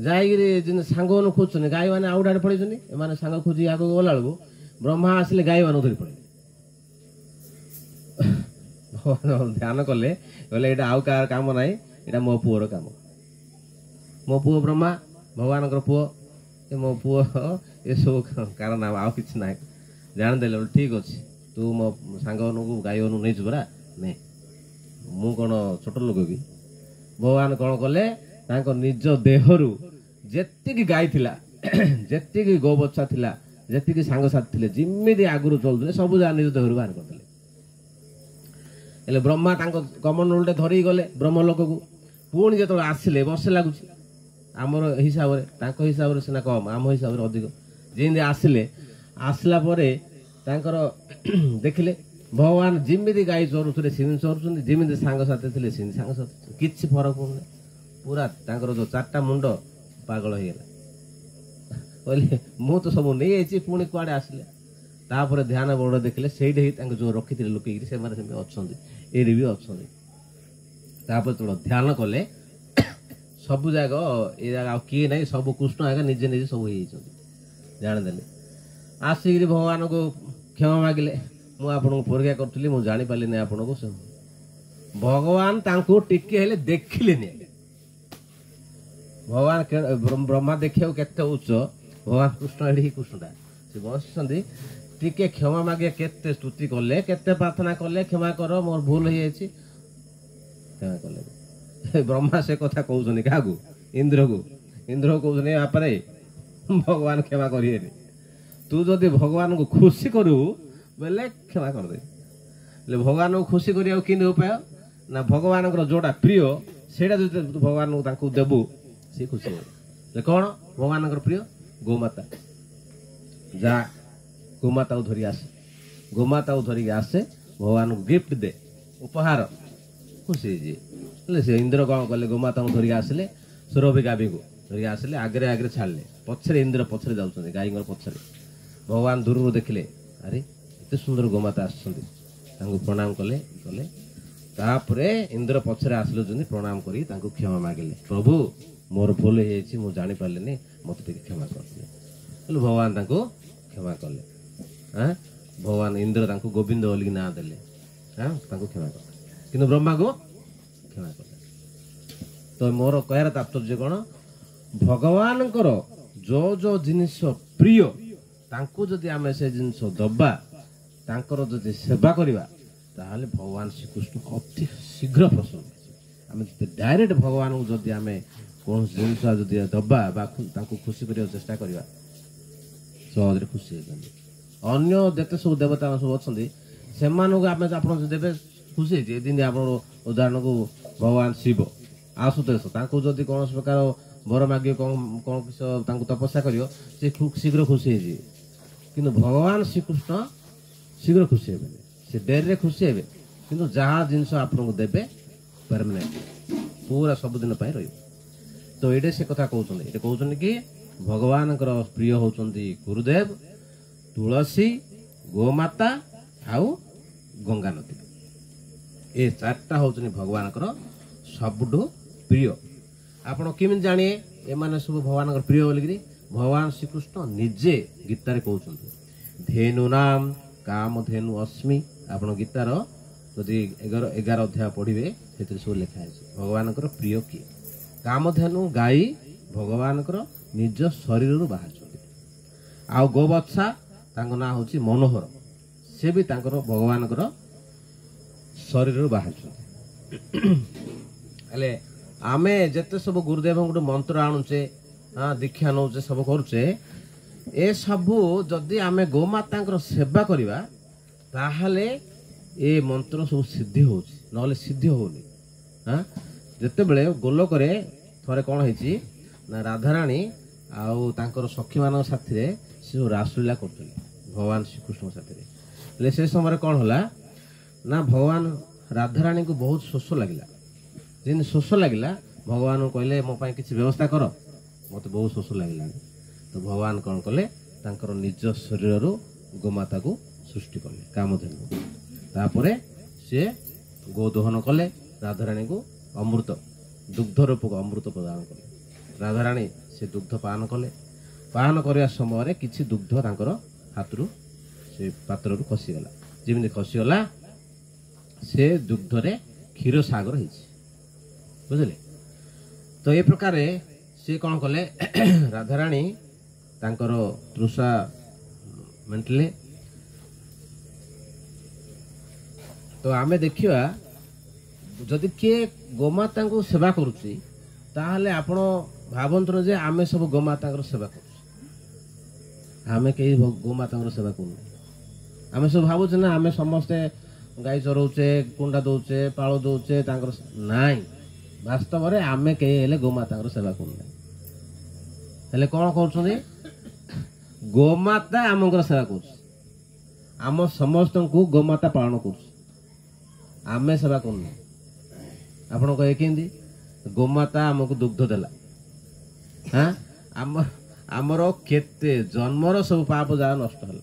जाइए सांग खोजुन गाई मैंने आउटाड़े पड़े एम सांग खोजी आगे गला बेलू ब्रह्मा आसिले गाई मान धरी पड़े ध्यान कले कहले ये आउ कार काम ना यहाँ मो पुओर काम मो पुओ ब्रह्मा भगवान पुओ मो पुओ ये सब कारण आउ कि ना जानदे ठीक अच्छे तू मो सांग गाई नहीं परा नहीं मु कौन छोट लोक कि भगवान कौन कले निज देहरु जेतिकी गाई थिला जेतिकी गोबच्छा थिला जेतिकी सांगसाथी थिले जिम्मेदी आगुरु चलुले सब जा निज देहरु बाहर करदेले ब्रह्मा कमंडल धरी गले ब्रह्मलोक को पुणी जो आसिले वर्षे लगुच आमर हिसाब से हिसाब से सीना कम आम हिसाब से अधिक जमी आसिले आसला देखिले भगवान जिमिदी गाई चरुले सीन चरुच्च जमी सांगसाथी थे सांगसाथी किसी फरक पड़े पूरा जो चार्टा मुंड पागल होगा कहले मु तो सब नहीं पुणी कुआड़े आसिले तापर ध्यान बड़ देखिले से जो रखी थे लुक से अच्छा ये भी अच्छा तो ध्यान कले सब जगह ये जगह किए ना सब कृष्ण आगे निजे निजे सब जानदे आसिक भगवान को क्षमा मागिले मुझे परीक्षा करी मुझे जापारे ना आपण को भगवान टिके देखिले भगवान ब्रह्मा देखा के उच्च भगवान कृष्ण ये कृष्णटा से बस टिके क्षमा मागे केते स्तुति कले केते प्रार्थना कले क्षमा कर मोर भूल हो क्षमा कले ब्रह्मा से कथा कहते क्या इंद्र को कहते बापारे भगवान क्षमा करिए तू जदि भगवान को खुशी करू बेले क्षमा कर दे भगवान को खुशी करिया कि उपाय ना भगवान जोटा प्रिय से भगवान को देबू सी खुशी हो कौन भगवान प्रिय गोमाता जा गोमाता को धरी आसे गोमाता को धरिक आसे भगवान को गिफ्ट दे उपहार खुशी जी इंद्र कौन कले गोमाता को धरिक आसिले सुरभि गाभी को धरिक आसिले आगे आगे छाड़े पछरे इंद्र पछरे जाऊँ गाई पछरे भगवान दूर देखिले अरे एत सुंदर गोमाता आसुँच प्रणाम कले कले तापरे इंद्र पछरे आसिले प्रणाम करी क्षमा मागिले प्रभु मोर भूल हो जापारे मत क्षमा कर भगवान क्षमा कले हाँ भगवान इंद्र गोविंद बोलिक ना देले हाँ क्षमा कर कि ब्रह्मा को क्षमा कर तो मोर कहर तात्पर्य कौन भगवान जो जो जिनिस प्रिय जदि आम से जिन दबा जदि सेवा करवा ताहले भगवान श्रीकृष्ण अति शीघ्र प्रसन्न आम डायरेक्ट भगवान को जदि आम कौन जिनस जदि दबा खुशी करने चेष्टा करवा सहज खुशी होते अन्य जिते सब देवता सब अच्छा ସେମାନଙ୍କୁ ଆମେ ଆପଣ ଦେବେ ଖୁସି ହେଇଛି। ଯେମିତି ଆପଣ ଉଦାହରଣକୁ ଭଗବାନ ଶିବ ଆଶୁତୋଷ, ତାଙ୍କୁ ଯଦି କୌଣସି ପ୍ରକାର ବର ମାଗିବ, କଣ କିଛି ତାଙ୍କୁ ତପସ୍ୟା କରିବ, ସେ ଶୀଘ୍ର ଖୁସି ହେଇଯିବେ। କିନ୍ତୁ ଭଗବାନ ଶ୍ରୀକୃଷ୍ଣ ଶୀଘ୍ର ଖୁସି ହେବେନି, ସେ ଡେରିରେ ଖୁସି ହେବେ। କିନ୍ତୁ ଯାହା ଜିନିଷ ଆପଣଙ୍କୁ ଦେବେ ପରମାନେଣ୍ଟ, ପୁରା ସବୁଦିନ ପାଇଁ ରହିବ। ତ ଏଇଟା ସେ କଥା କହୁଛନ୍ତି। ଏଇଟା କହୁଛନ୍ତି କି ଭଗବାନଙ୍କର ପ୍ରିୟ ହଉଛନ୍ତି ଗୁରୁଦେବ, ତୁଳସୀ, ଗୋମାତା ଆଉ ଗଙ୍ଗା ନଦୀ। ଏ ଚାରିଟା ହଉଛନ୍ତି ଭଗବାନଙ୍କର ସବୁଠୁ ପ୍ରିୟ। ଆପଣ କେମିତି ଜାଣିବେ ଏମାନେ ସବୁ ଭଗବାନଙ୍କର ପ୍ରିୟ ବୋଲିକିରି? ଭଗବାନ ଶ୍ରୀକୃଷ୍ଣ ନିଜେ ଗୀତାରେ କହୁଛନ୍ତି, ଧେନୁ ନାମ କାମ ଧେନୁ ଅସ୍ମି। ଆପଣ ଗୀତାର ଯଦି 11 ଅଧ୍ୟାୟ ପଢିବେ, ସେଥିରେ ସବୁ ଲେଖା ଅଛି ଭଗବାନଙ୍କର ପ୍ରିୟ କିଏ। କାମଧେନୁ ଗାଈ ଭଗବାନଙ୍କର ନିଜ ଶରୀରରୁ ବାହାରିଛନ୍ତି। ଆଉ ଗୋବତ୍ସା, ତାଙ୍କ ନାଁ ହଉଛି ମନୋହର, ସେ ବି ତାଙ୍କର ଭଗବାନଙ୍କର ଶରୀରରୁ ବାହାରିଛନ୍ତି। ହେଲେ ଆମେ ଯେତେ ସବୁ ଗୁରୁଦେବଙ୍କଠୁ ମନ୍ତ୍ର ଆଣୁଛେ, ଦୀକ୍ଷା ନଉଛେ, ସବୁ କରୁଛେ, ଏସବୁ ଯଦି ଆମେ ଗୋମାତାଙ୍କର ସେବା କରିବା ତାହେଲେ ଏ ମନ୍ତ୍ର ସବୁ ସିଦ୍ଧି ହଉଛି, ନହେଲେ ସିଦ୍ଧି ହଉନି। ଯେତେବେଳେ ଗୋଲୋକରେ ଥରେ କ'ଣ ହେଇଛି ନା, ରାଧାରାଣୀ ଆଉ ତାଙ୍କର ସଖୀମାନଙ୍କ ସାଥିରେ ସେ ରାସଲୀଳା କରୁଥିଲେ ଭଗବାନ ଶ୍ରୀକୃଷ୍ଣଙ୍କ ସାଥିରେ। ହେଲେ ସେ ସମୟରେ କ'ଣ ହେଲା ନା, ଭଗବାନ ରାଧାରାଣୀଙ୍କୁ ବହୁତ ଶୋଷ ଲାଗିଲା। ଯେମିତି ଶୋଷ ଲାଗିଲା, ଭଗବାନଙ୍କୁ କହିଲେ ମୋ ପାଇଁ କିଛି ବ୍ୟବସ୍ଥା କର, ମୋତେ ବହୁତ ଶୋଷ ଲାଗିଲାଣି। ତ ଭଗବାନ କ'ଣ କଲେ, ତାଙ୍କର ନିଜ ଶରୀରରୁ ଗୋମାତାକୁ ସୃଷ୍ଟି କଲେ, କାମଧେନୁ। ତାପରେ ସେ ଗୋଦୋହନ କଲେ, ରାଧାରାଣୀଙ୍କୁ ଅମୃତ, ଦୁଗ୍ଧ ରୂପକ ଅମୃତ ପ୍ରଦାନ କଲେ। ରାଧାରାଣୀ ସେ ଦୁଗ୍ଧ ପାନ କଲେ। ପାନ କରିବା ସମୟରେ କିଛି ଦୁଗ୍ଧ ତାଙ୍କର ହାତରୁ, ସେ ପାତ୍ରରୁ ଖସିଗଲା। ଯେମିତି ଖସିଗଲା, ସେ ଦୁଗ୍ଧରେ କ୍ଷୀର ସାଗର ହେଇଛି, ବୁଝିଲେ? ତ ଏ ପ୍ରକାର ସେ କ'ଣ କଲେ, ରାଧାରାଣୀ ତାଙ୍କର ତୃଷା ମେଣ୍ଟିଲେ। ତ ଆମେ ଦେଖିବା, ଯଦି କିଏ ଗୋମାତାଙ୍କୁ ସେବା କରୁଛି, ତାହେଲେ ଆପଣ ଭାବନ୍ତୁ ଯେ ଆମେ ସବୁ ଗୋମାତାଙ୍କର ସେବା କରୁଛୁ। ଆମେ କେହି ଗୋମାତାଙ୍କର ସେବା କରୁନୁ। ଆମେ ସବୁ ଭାବୁଛେ ନା ଆମେ ସମସ୍ତେ ଗାଈ ଚରଉଛେ, କୁଣ୍ଡା ଦଉଛେ, ପାଳ ଦଉଛେ ତାଙ୍କର। ନାଇଁ, ବାସ୍ତବରେ ଆମେ କେହି ହେଲେ ଗୋମାତାଙ୍କର ସେବା କରୁନାହିଁ। ହେଲେ କ'ଣ କରୁଛନ୍ତି, ଗୋମାତା ଆମଙ୍କର ସେବା କରୁଛି। ଆମ ସମସ୍ତଙ୍କୁ ଗୋମାତା ପାଳନ କରୁଛି, ଆମେ ସେବା କରୁନୁ। ଆପଣ କହିବେ କେମିତି? ଗୋମାତା ଆମକୁ ଦୁଗ୍ଧ ଦେଲା, ଆମର କେତେ ଜନ୍ମର ସବୁ ପାପ ଯାହା ନଷ୍ଟ ହେଲା।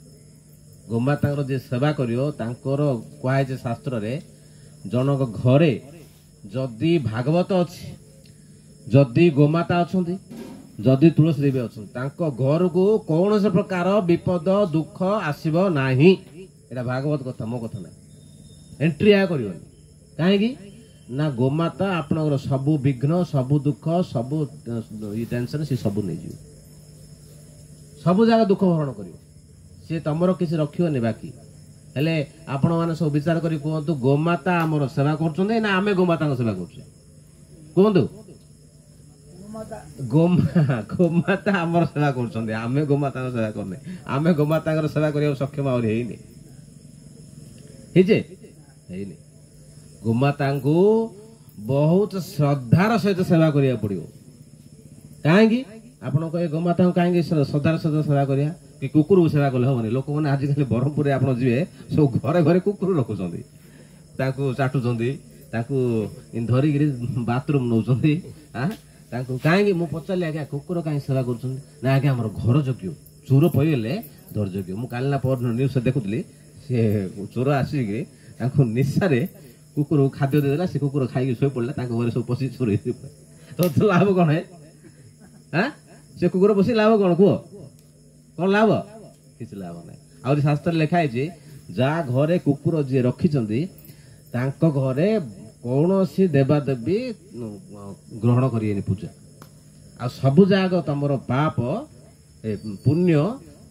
ଗୋମାତାଙ୍କର ଯିଏ ସେବା କରିବ, ତାଙ୍କର କୁହାଯାଇଛି ଶାସ୍ତ୍ରରେ, ଜଣଙ୍କ ଘରେ ଯଦି ଭାଗବତ ଅଛି, ଯଦି ଗୋମାତା ଅଛନ୍ତି, ଯଦି ତୁଳସୀ ଦେବୀ ଅଛନ୍ତି, ତାଙ୍କ ଘରକୁ କୌଣସି ପ୍ରକାର ବିପଦ ଦୁଃଖ ଆସିବ ନାହିଁ। ଏଇଟା ଭାଗବତ କଥା, ମୋ କଥା ନାହିଁ। ଏଣ୍ଟ୍ରି କରିବନି। କାହିଁକି ନା, ଗୋମାତା ଆପଣଙ୍କର ସବୁ ବିଘ୍ନ, ସବୁ ଦୁଃଖ, ସବୁ ଟେନସନ ସେ ସବୁ ନେଇଯିବ, ସବୁ ଜାଗା ଦୁଃଖ ଭରଣ କରିବ, ସିଏ ତମର କିଛି ରଖିବନି ବାକି। ହେଲେ ଆପଣ ମାନେ ସବୁ ବିଚାର କରି କୁହନ୍ତୁ, ଗୋମାତା ଆମର ସେବା କରୁଛନ୍ତି ନା ଆମେ ଗୋମାତାଙ୍କ ସେବା କରୁଛେ? କୁହନ୍ତୁ। ଗୋମାତା ଆମର ସେବା କରୁଛନ୍ତି, ଆମେ ଗୋମାତାଙ୍କ ସେବା କରୁନେ। ଆମେ ଗୋମାତାଙ୍କର ସେବା କରିବାକୁ ସକ୍ଷମ ଆହୁରି ହେଇନି, ହେଇନି। ଗୋମାତାଙ୍କୁ ବହୁତ ଶ୍ରଦ୍ଧାର ସହିତ ସେବା କରିବାକୁ ପଡିବ। କାହିଁକି? ଆପଣ କହିବେ ଗୋମାତାଙ୍କୁ କାହିଁକି ଶ୍ରଦ୍ଧାର ସହିତ ସେବା କରିବା? କି କୁକୁରକୁ ସେବା କଲେ ହବନି? ଲୋକମାନେ ଆଜିକାଲି ବ୍ରହ୍ମପୁରରେ ଆପଣ ଯିବେ, ସବୁ ଘରେ ଘରେ କୁକୁର ରଖୁଛନ୍ତି, ତାଙ୍କୁ ଚାଟୁଛନ୍ତି, ତାଙ୍କୁ ଧରିକିରି ବାଥରୁମ ନଉଛନ୍ତି। ତାଙ୍କୁ କାହିଁକି? ମୁଁ ପଚାରିଲି, ଆଜ୍ଞା କୁକୁର କାହିଁକି ସେବା କରୁଛନ୍ତି? ନା ଆଜ୍ଞା ଆମର ଘର ଯୋଗ୍ୟ, ଚୋର ପଇଗଲେ ଧର ଯୋଗ୍ୟ। ମୁଁ କାଲି ନା ପରଦିନ ନ୍ୟୁଜରେ ଦେଖୁଥିଲି, ସେ ଚୋର ଆସିକି ତାଙ୍କୁ ନିଶାରେ କୁକୁରକୁ ଖାଦ୍ୟ ଦେଇଦେଲା, ସେ କୁକୁର ଖାଇକି ଶୋଇ ପଡିଲା, ତାଙ୍କ ଘରେ ସବୁ ପଶି ଚୋର ହେଇଛି। ତ ଲାଭ କ'ଣ? ସେ କୁକୁର ପଶି ଲାଭ କ'ଣ? କୁହ, କ'ଣ ଲାଭ? କିଛି ଲାଭ ନାହିଁ। ଆହୁରି ଶାସ୍ତ୍ରରେ ଲେଖା ହେଇଛି, ଯାହା ଘରେ କୁକୁର ଯିଏ ରଖିଛନ୍ତି, ତାଙ୍କ ଘରେ କୌଣସି ଦେବାଦେବୀ ଗ୍ରହଣ କରିବେନି ପୂଜା। ଆଉ ସବୁ ଯାକ ତମର ପାପ ପୁଣ୍ୟ,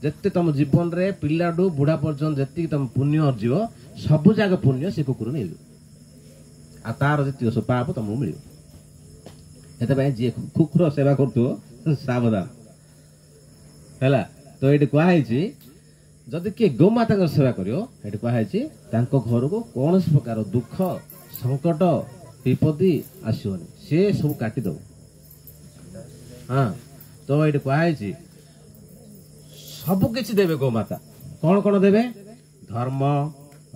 ଯେତେ ତମ ଜୀବନରେ ପିଲାଠୁ ବୁଢା ପର୍ଯ୍ୟନ୍ତ ଯେତିକି ତମ ପୁଣ୍ୟ ଅର୍ଜିବ, ସବୁ ଯାକ ପୁଣ୍ୟ ସେ କୁକୁର ନେଇଯିବ। ଆଉ ତାର ଯେତିକି ସବୁ ପାପ ତମକୁ ମିଳିବ। ସେଥିପାଇଁ ଯିଏ କୁକୁର ସେବା କରୁଥିବ ସାବଧାନ ହେଲା। ତ ଏଇଠି କୁହାହେଇଛି जदि किए गोमाता सेवा करें कहुई घर को कौन प्रकार दुख संकट विपत्ति आसोनी सी सब काटिदेव। हाँ तो ये कहुई सबकि देवे गोमाता कौन कौन देवे धर्म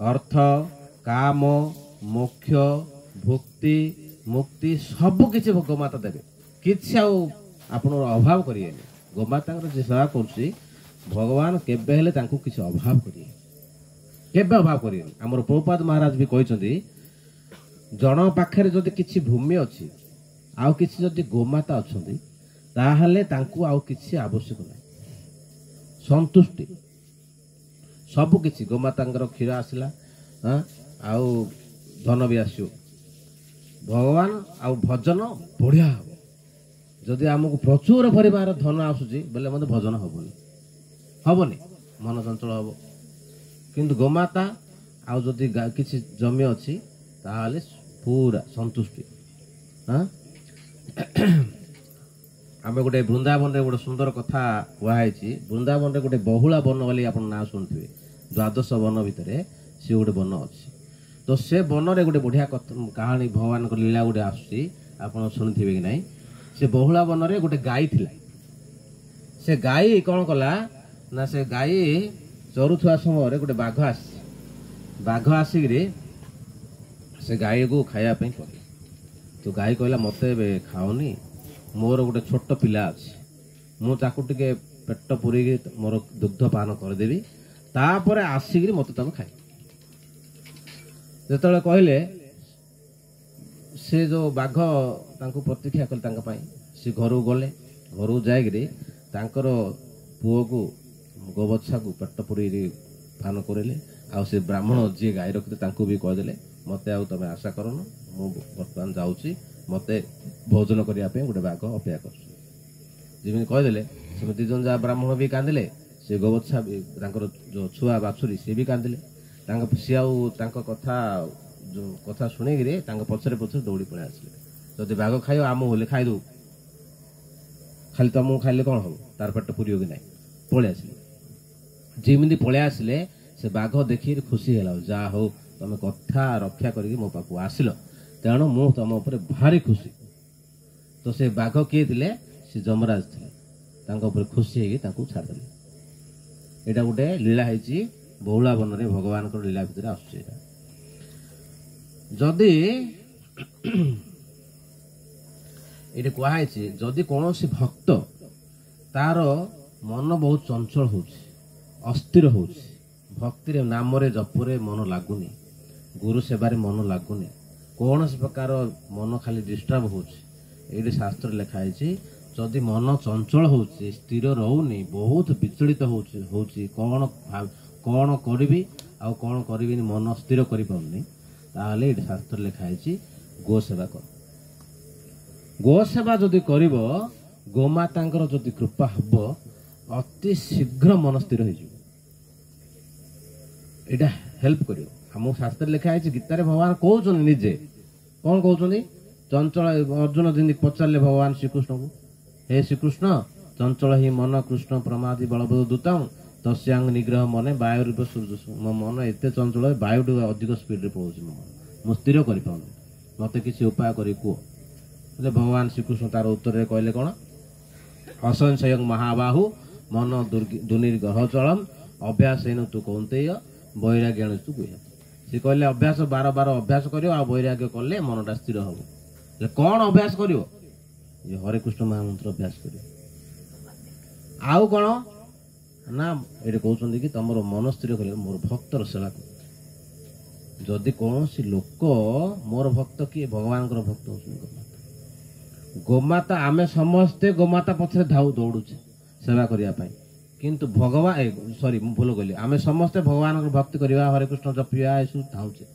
अर्थ काम मोक्ष भुक्ति मुक्ति सबकि गोमाता देवे किसी आप अभाव करें गोमाता सेवा कर भगवान केबे हेले तांको किसी अभाव करिए केबे अभाव करिए। हमर प्रभुपाद महाराज भी कहते जन पाखे जदि किसी भूमि अच्छी आउ किसी जदि गोमाता अच्छी ताहले तांको आउ किसी आवश्यक नहीं संतुष्टि सबकि गोमाता क्षीर आसला आउ धन भी आसो भगवान आउ भजन बढ़िया हम जदि आमको प्रचुर परिमाण धन आसूची बोले मत भजन हेनी हेनी मन चंचल हम किंतु गोमाता आउ जदि किसी जमी अच्छी ताहले पूरा संतुष्टि। हाँ आम गोटे वृंदावन गोटे सुंदर कथा कहुई वृंदावन गोटे बहुला वन वाली आप ना शुणुवे द्वादश वन भितर सी गोटे वन अच्छी तो से वन में गोटे बढ़िया कहानी भगवान लीला गोटे आसूसी आप शुणुवे कि ना से बहुला वन में गोटे गाई थिला से गाई कौन कला ना से गाई चरुवा समय गोटे बाघ आसिक से गाई को खायापी कह तो गाई कहला मत खाओनी मोर गोटे छोट पिला अच्छी मुझे पेट पूरे मोर दुग्ध पान करदेवी तापर आसिक मत तुम खाए जो कहले से जो बाघ प्रतीक्षा कले सी घर गले घर जाकि पुओ को गोबच्छा को पेट पूरी पान करेले आ ब्राह्मण जी गाई रखते भी कहदे मत तुम आशा करन मु बर्तमान जाऊँगी मत भोजन करने गोटे बाघ अपेक्षा करमी कहदे से दिजन जा ब्राह्मण भी कांदिले से गोबच्छा भी जो छुआ बाछुरी सी भी कांदिले सी कथा जो कथा शुणिकी पछरे पछरे दौड़ी पड़े आसले जदि बाघ खाई आम होले खाईदे खाली तुमको खाइले कौन हम तार पेट पूरी कि ना पलि आसले जमी पलि आसले से बाघ देखिए खुशी है जा हो तुम कथा रक्षा करके मो पाक आसिल तेणु मु तुम उपर भारी खुशी तो से बाघ किए थे से जमराज थे खुशी हो छाड़देले यहाँ गोटे लीला है बहुला वन में भगवान लीला भितर आसुची जदि ये कहुई जदि कौन भक्त तार मन बहुत चंचल हो अस्थिर हो भक्ति नाम जपरे मन लगुनि गुरु सेवार मन लगुनि कौन प्रकार मन खाली डिस्टर्ब हो शास्त्र लिखाई जदि मन चंचल हो स्थिर रोनी बहुत विचलित हो कौन करी आ कौन करी मन स्थिर कर शास्त्र लिखाई गो सेवा कर गो सेवा जदि कर गोमाता जदि कृपा हम अति शीघ्र मन स्थिर हो हेल्प कर आम शास्त्र लिखाई गीतार भगवान कहते निजे कौन कहते चंचल अर्जुन जी पचारे भगवान श्रीकृष्ण को हे श्रीकृष्ण चंचल ही मन कृष्ण प्रमादी बलबोध दूता तस्यांग निग्रह मन वायु रूप सूर्य मो मन एत चंचल वायु अधिक स्पीड पहुँच मो मन मु स्थिर कर मत किसी उपाय कर कह भगवान श्रीकृष्ण तार उत्तर कहले कौन असंशय महाबाहु मन दुर्निर्गह चलम अभ्यास तु कौंतेय वैराग्य तु गुह्य सी कहले अभ्यास बार बार अभ्यास कर वैराग्य कले मनटा स्थिर हम कौन अभ्यास कर हरे कृष्ण महामंत्र अभ्यास कर आउ कौन ना ये कहते कि तुम मन स्थिर कले मोर भक्तर सेवा कर जदि कौन लोक मोर भक्त किए भगवान भक्त हो गोमाता आमे समस्ते गोमाता पछरे दौड़ुचे सेवा करने किंतु भगवान सॉरी भूल कहली आमे समस्ते भगवान भक्ति करवा हरे कृष्ण जपिया ये धाऊचे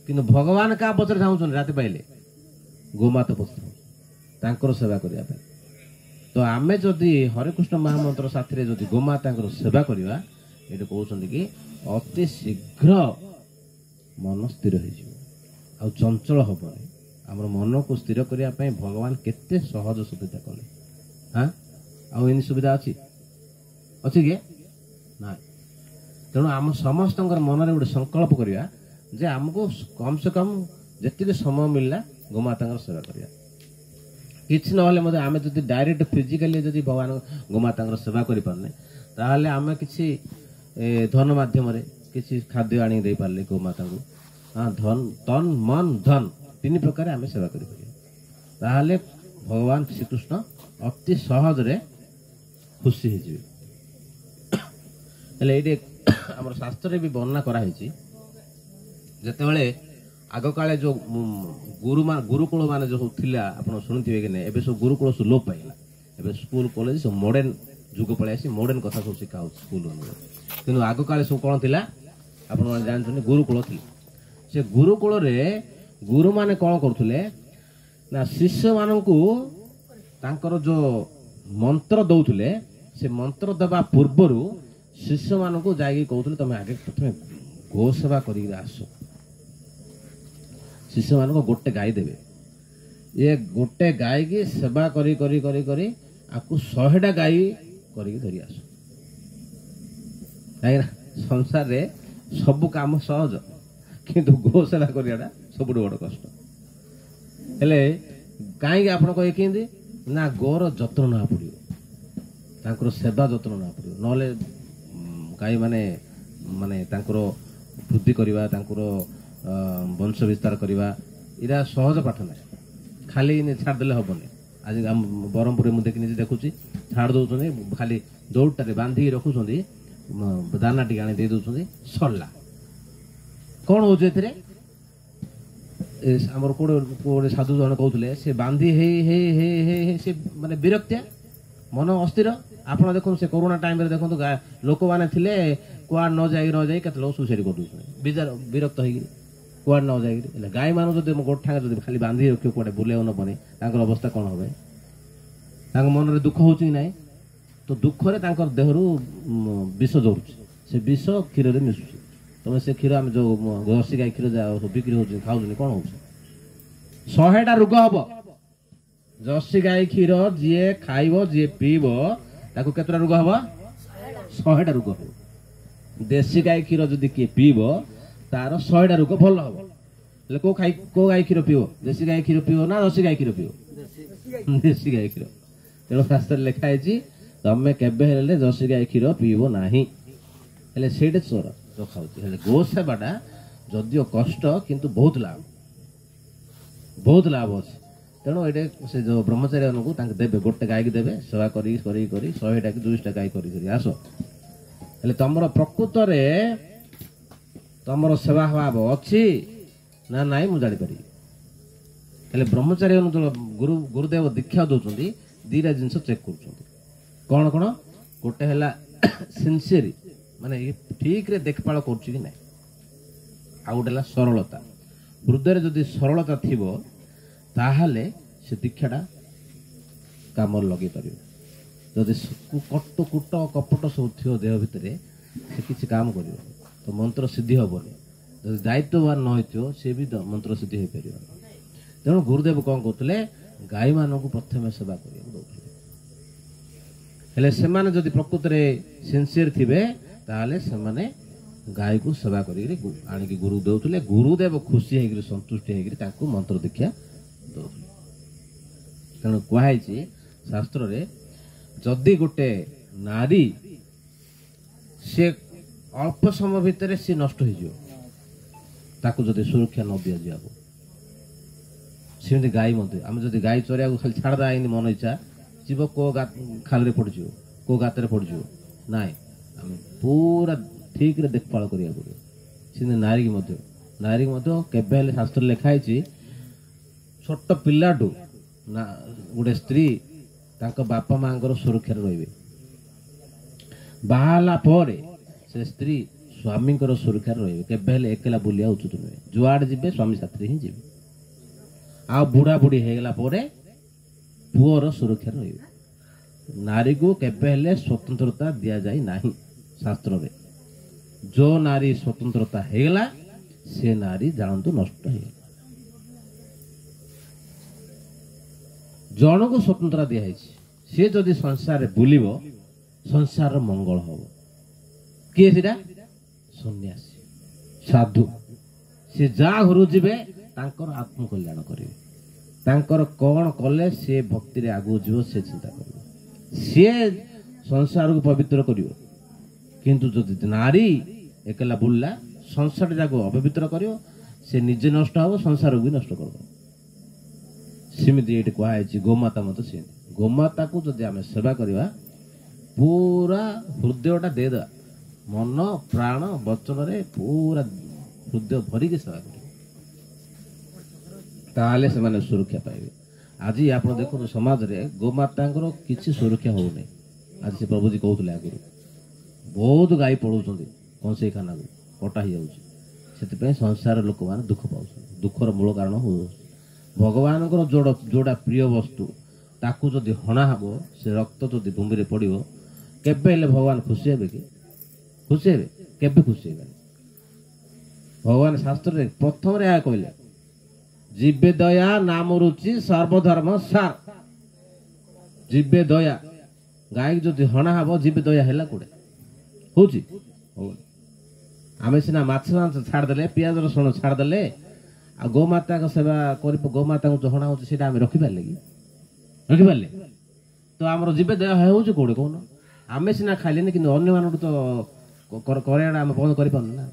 किंतु भगवान क्या पछरे धाऊन राति पाइले गोमाता पछरे तांकर सेवा करने तो आमे जदि हरे कृष्ण महामंत्र साथी जदि गोमाता सेवा करवा ये कहते कि अति शीघ्र मन स्थिर हो चंचल हेनी आम मन को स्थिर करने भगवान केते सहज सुविधा कले हाँ आउ सुविधा अच्छी अच्छी कि ना तेणु आम समस्त मन गोटे संकल्प करिया जे आमको कम से कम जी समय मिलला गोमाता सेवा करिया किसी ना आम जो डायरेक्ट फिजिकाली जब भगवान गोमाता सेवा करें ताहले आम कि धन माध्यम किसी खाद्य आनी दे पारे गोमाता को धन तन मन धन तीन प्रकार आम सेवा करें भगवान श्रीकृष्ण अति सहज रे खुशी होते आम शास्त्र भी वर्णना कराई जिते आग काले जो गुरुकुल मान जो थिला आपण शुणुवे कि नहीं एबे सब गुरुकुल सब लोप पाइला एबे स्कूल कॉलेज सब मॉडर्न जुग पळै आसी मॉडर्न कथा सब शिखा स्कूल किंतु आग काले सब कौन थिला आपण माने जानछन गुरुकुल थिला से गुरुकुल रे गुरु माने कौन करथुले ना शिष्य माननकु तांकर जो मंत्र दउथुले से मंत्र दबा पूर्वरु शिष्य माननकु जाई कहथुले तमे आगे प्रथमे गो सेवा करी आसो शिष्य मान को गोटे गाय देवे ये गोटे गाय की सेवा करी करी करी करी आपको 100टा गाय करी धरी आस संसार रे सब काम सहज किंतु गो सेवा करियाटा सब बड़ कष्ट हेले कहीं आप ना गोर जत्न ना पड़ो तांकर सेवा जत्न ना पड़ो नले गाय माने माने तांकर वृद्धि करवा तांकर वंश विस्तार करवा इरा सहज पाठ ना खाली छाड़देले हेनी आज ब्रह्मपुर मुझे देखी देखुची छाड़ दौरान खाली दौड़टे बांधिक रखुंट दाना टी आनी दौरान सरला कौन हो आमर कोड़े साधु जन कहते से बांधी से माने विरक्तिया मन अस्थिर आप देखो से कोरोना टाइम देखो लोक मैंने थे कुआ न जाए केत लोग सुसाइड कर बेजार विरक्त हो कुआड़ न जाए गाय मान जो गोठांग जो खाली बांधी रख कौटे बुले नपनी अवस्था कौन हे मन में दुख हो ना तो दुख रे देहरु विष जोड़ुच से विष क्षीर मिशुच तुम से क्षीर आम जो जर्सी गाय क्षीर बिक्री हो खाऊ कौन हो 100टा रोग हम जर्सी गाय क्षीर जी खाइब जी पीब ताकू केतटा रोग हम 100टा रोग हम देशी गाय क्षीर जदि किए पीब तार 100टा रोग भल हम को गाय क्षीर पीब देशी गाय क्षीर पीब ना जर्सी गाय क्षीर पीब देशी गाय क्षीर तेणु शास्त्र लिखाई तमें केबे जर्सी गाय क्षीर पीब ना से चोर जो खाऊ गो सेवाटा जदिव कष्ट किंतु बहुत लाभ अच्छे तेणु ये से जो ब्रह्मचारी को देवे गोटे गाय की देवे सेवा करी 100टा कि 200टा गाय कर आस तुम प्रकृत तुम सेवा भाव अच्छी ना नाई मुझे जापर ब्रह्मचारी जो गुरुदेव दीक्षा दौरान 2टा जिन चेक कर कौन कौन गोटे है सिनसीयर माने ठीक रे देखभाल कर ना आ गोटे सरलता हृदय जदि सरलता थी ताहले से दीक्षाटा काम लगे पार जदि कट कुट कपट सब थी देह भितर से किसी काम कर तो मंत्र सिद्धि हेनी जब दायित्ववान न हो सी भी मंत्र सिद्धि हो पार तेणु गुरुदेव कौन कहते गाय मान प्रथम सेवा कर जदि प्रकृत सिनसीयर थे ताहले से गाय को सेवा करी गुरु दौले गुरुदेव खुशी होकर संतुष्टि होकर मंत्र दीक्षा दौले तेणु कहुई शास्त्र रे जदि गोटे नारी से अल्प समय भितर सी नष्ट हो जदि सुरक्षा न दि जाए सेमती गाय आम जब गाय चरिया खाली छाड़ा मन इच्छा जीव को खाल पड़ को गातर पड़ ना पूरा ठीक रे देखभाल करिया पड़े नारी के शास्त्र लिखाई छोट पिलाटू ना गोटे स्त्री बापा माँ सुरक्षा रे बाहला से स्त्री स्वामी सुरक्षा रे केला बुलिया उचित नुहे जुआड़ जी स्वामी साथी ही जी आ बुढ़ा बुढ़ी होगला पुअर सुरक्षा रे नारी को केबे स्वतंत्रता दि जाए ना शास्त्र रे जो नारी स्वतंत्रता होगला से नारी जानतु नष्ट हो जन को स्वतंत्रता दिखाई सी जदि संसार बुलब संसार मंगल हम किए सीटा ସନ୍ନ୍ୟାସୀ ସାଧୁ ସେ ଯାହା ଘରୁ ଯିବେ ତାଙ୍କର ଆତ୍ମକଲ୍ୟାଣ କରିବେ, ତାଙ୍କର କ'ଣ କଲେ ସେ ଭକ୍ତିରେ ଆଗକୁ ଯିବ ସେ ଚିନ୍ତା କରିବ, ସିଏ ସଂସାରକୁ ପବିତ୍ର କରିବ। କିନ୍ତୁ ଯଦି ନାରୀ ଏକଲା ବୁଲିଲା ସଂସାର ଯାକୁ ଅପବିତ୍ର କରିବ, ସେ ନିଜେ ନଷ୍ଟ ହେବ, ସଂସାରକୁ ବି ନଷ୍ଟ କରିବ। ସେମିତି ଏଇଠି କୁହାଯାଇଛି ଗୋମାତା ମଧ୍ୟ ସେମିତି। ଗୋମାତାକୁ ଯଦି ଆମେ ସେବା କରିବା ପୁରା ହୃଦୟଟା ଦେଇଦେବା, ମନ ପ୍ରାଣ ବଚନରେ ପୁରା ହୃଦୟ ଭରିକି ସେବା କରିବେ, ତାହେଲେ ସେମାନେ ସୁରକ୍ଷା ପାଇବେ। ଆଜି ଆପଣ ଦେଖନ୍ତୁ ସମାଜରେ ଗୋମାତାଙ୍କର କିଛି ସୁରକ୍ଷା ହେଉନି। ଆଜି ସେ ପ୍ରଭୁଜୀ କହୁଥିଲେ ଆଗରୁ ବହୁତ ଗାଈ ପଳଉଛନ୍ତି କଂସେଇଖାନାକୁ, କଟା ହେଇଯାଉଛି। ସେଥିପାଇଁ ସଂସାର ଲୋକମାନେ ଦୁଃଖ ପାଉଛନ୍ତି। ଦୁଃଖର ମୂଳ କାରଣ ହେଉଛି ଭଗବାନଙ୍କର ଯୋଉଟା ପ୍ରିୟ ବସ୍ତୁ ତାକୁ ଯଦି ହଣା ହେବ, ସେ ରକ୍ତ ଯଦି ଭୂମିରେ ପଡ଼ିବ, କେବେ ହେଲେ ଭଗବାନ ଖୁସି ହେବେ କି? ଖୁସି ହେବେ? କେବେ ଖୁସି ହେବେନି। ଭଗବାନ ଶାସ୍ତ୍ରରେ ପ୍ରଥମରେ ଏହା କହିଲେ, ଜୀବେ ଦୟା ନାମ ରୁଚି ସର୍ବଧର୍ମ ସାର। ଜୀବେ ଦୟା, ଗାଈକି ଯଦି ହଣା ହେବ ଜୀବେ ଦୟା ହେଲା କୋଉଠି ହଉଛି? ଆମେ ସିନା ମାଛ ଛାଡ଼ିଦେଲେ, ପିଆଜ ରସୁଣ ଛାଡ଼ିଦେଲେ, ଆଉ ଗୋମାତାଙ୍କ ସେବା କରି ଗୋମାତାଙ୍କୁ ଯୋଉ ହଣା ହେଉଛି ସେଇଟା ଆମେ ରଖିପାରିଲେ କି? ରଖିପାରିଲେ? ତ ଆମର ଜୀବେ ଦୟା ହେଉଛି କୋଉଠି କହୁନ? ଆମେ ସିନା ଖାଇଲେନି, କିନ୍ତୁ ଅନ୍ୟମାନଙ୍କୁ ତ କରିବାଟା ଆମେ ବନ୍ଦ କରିପାରୁନୁ ନା,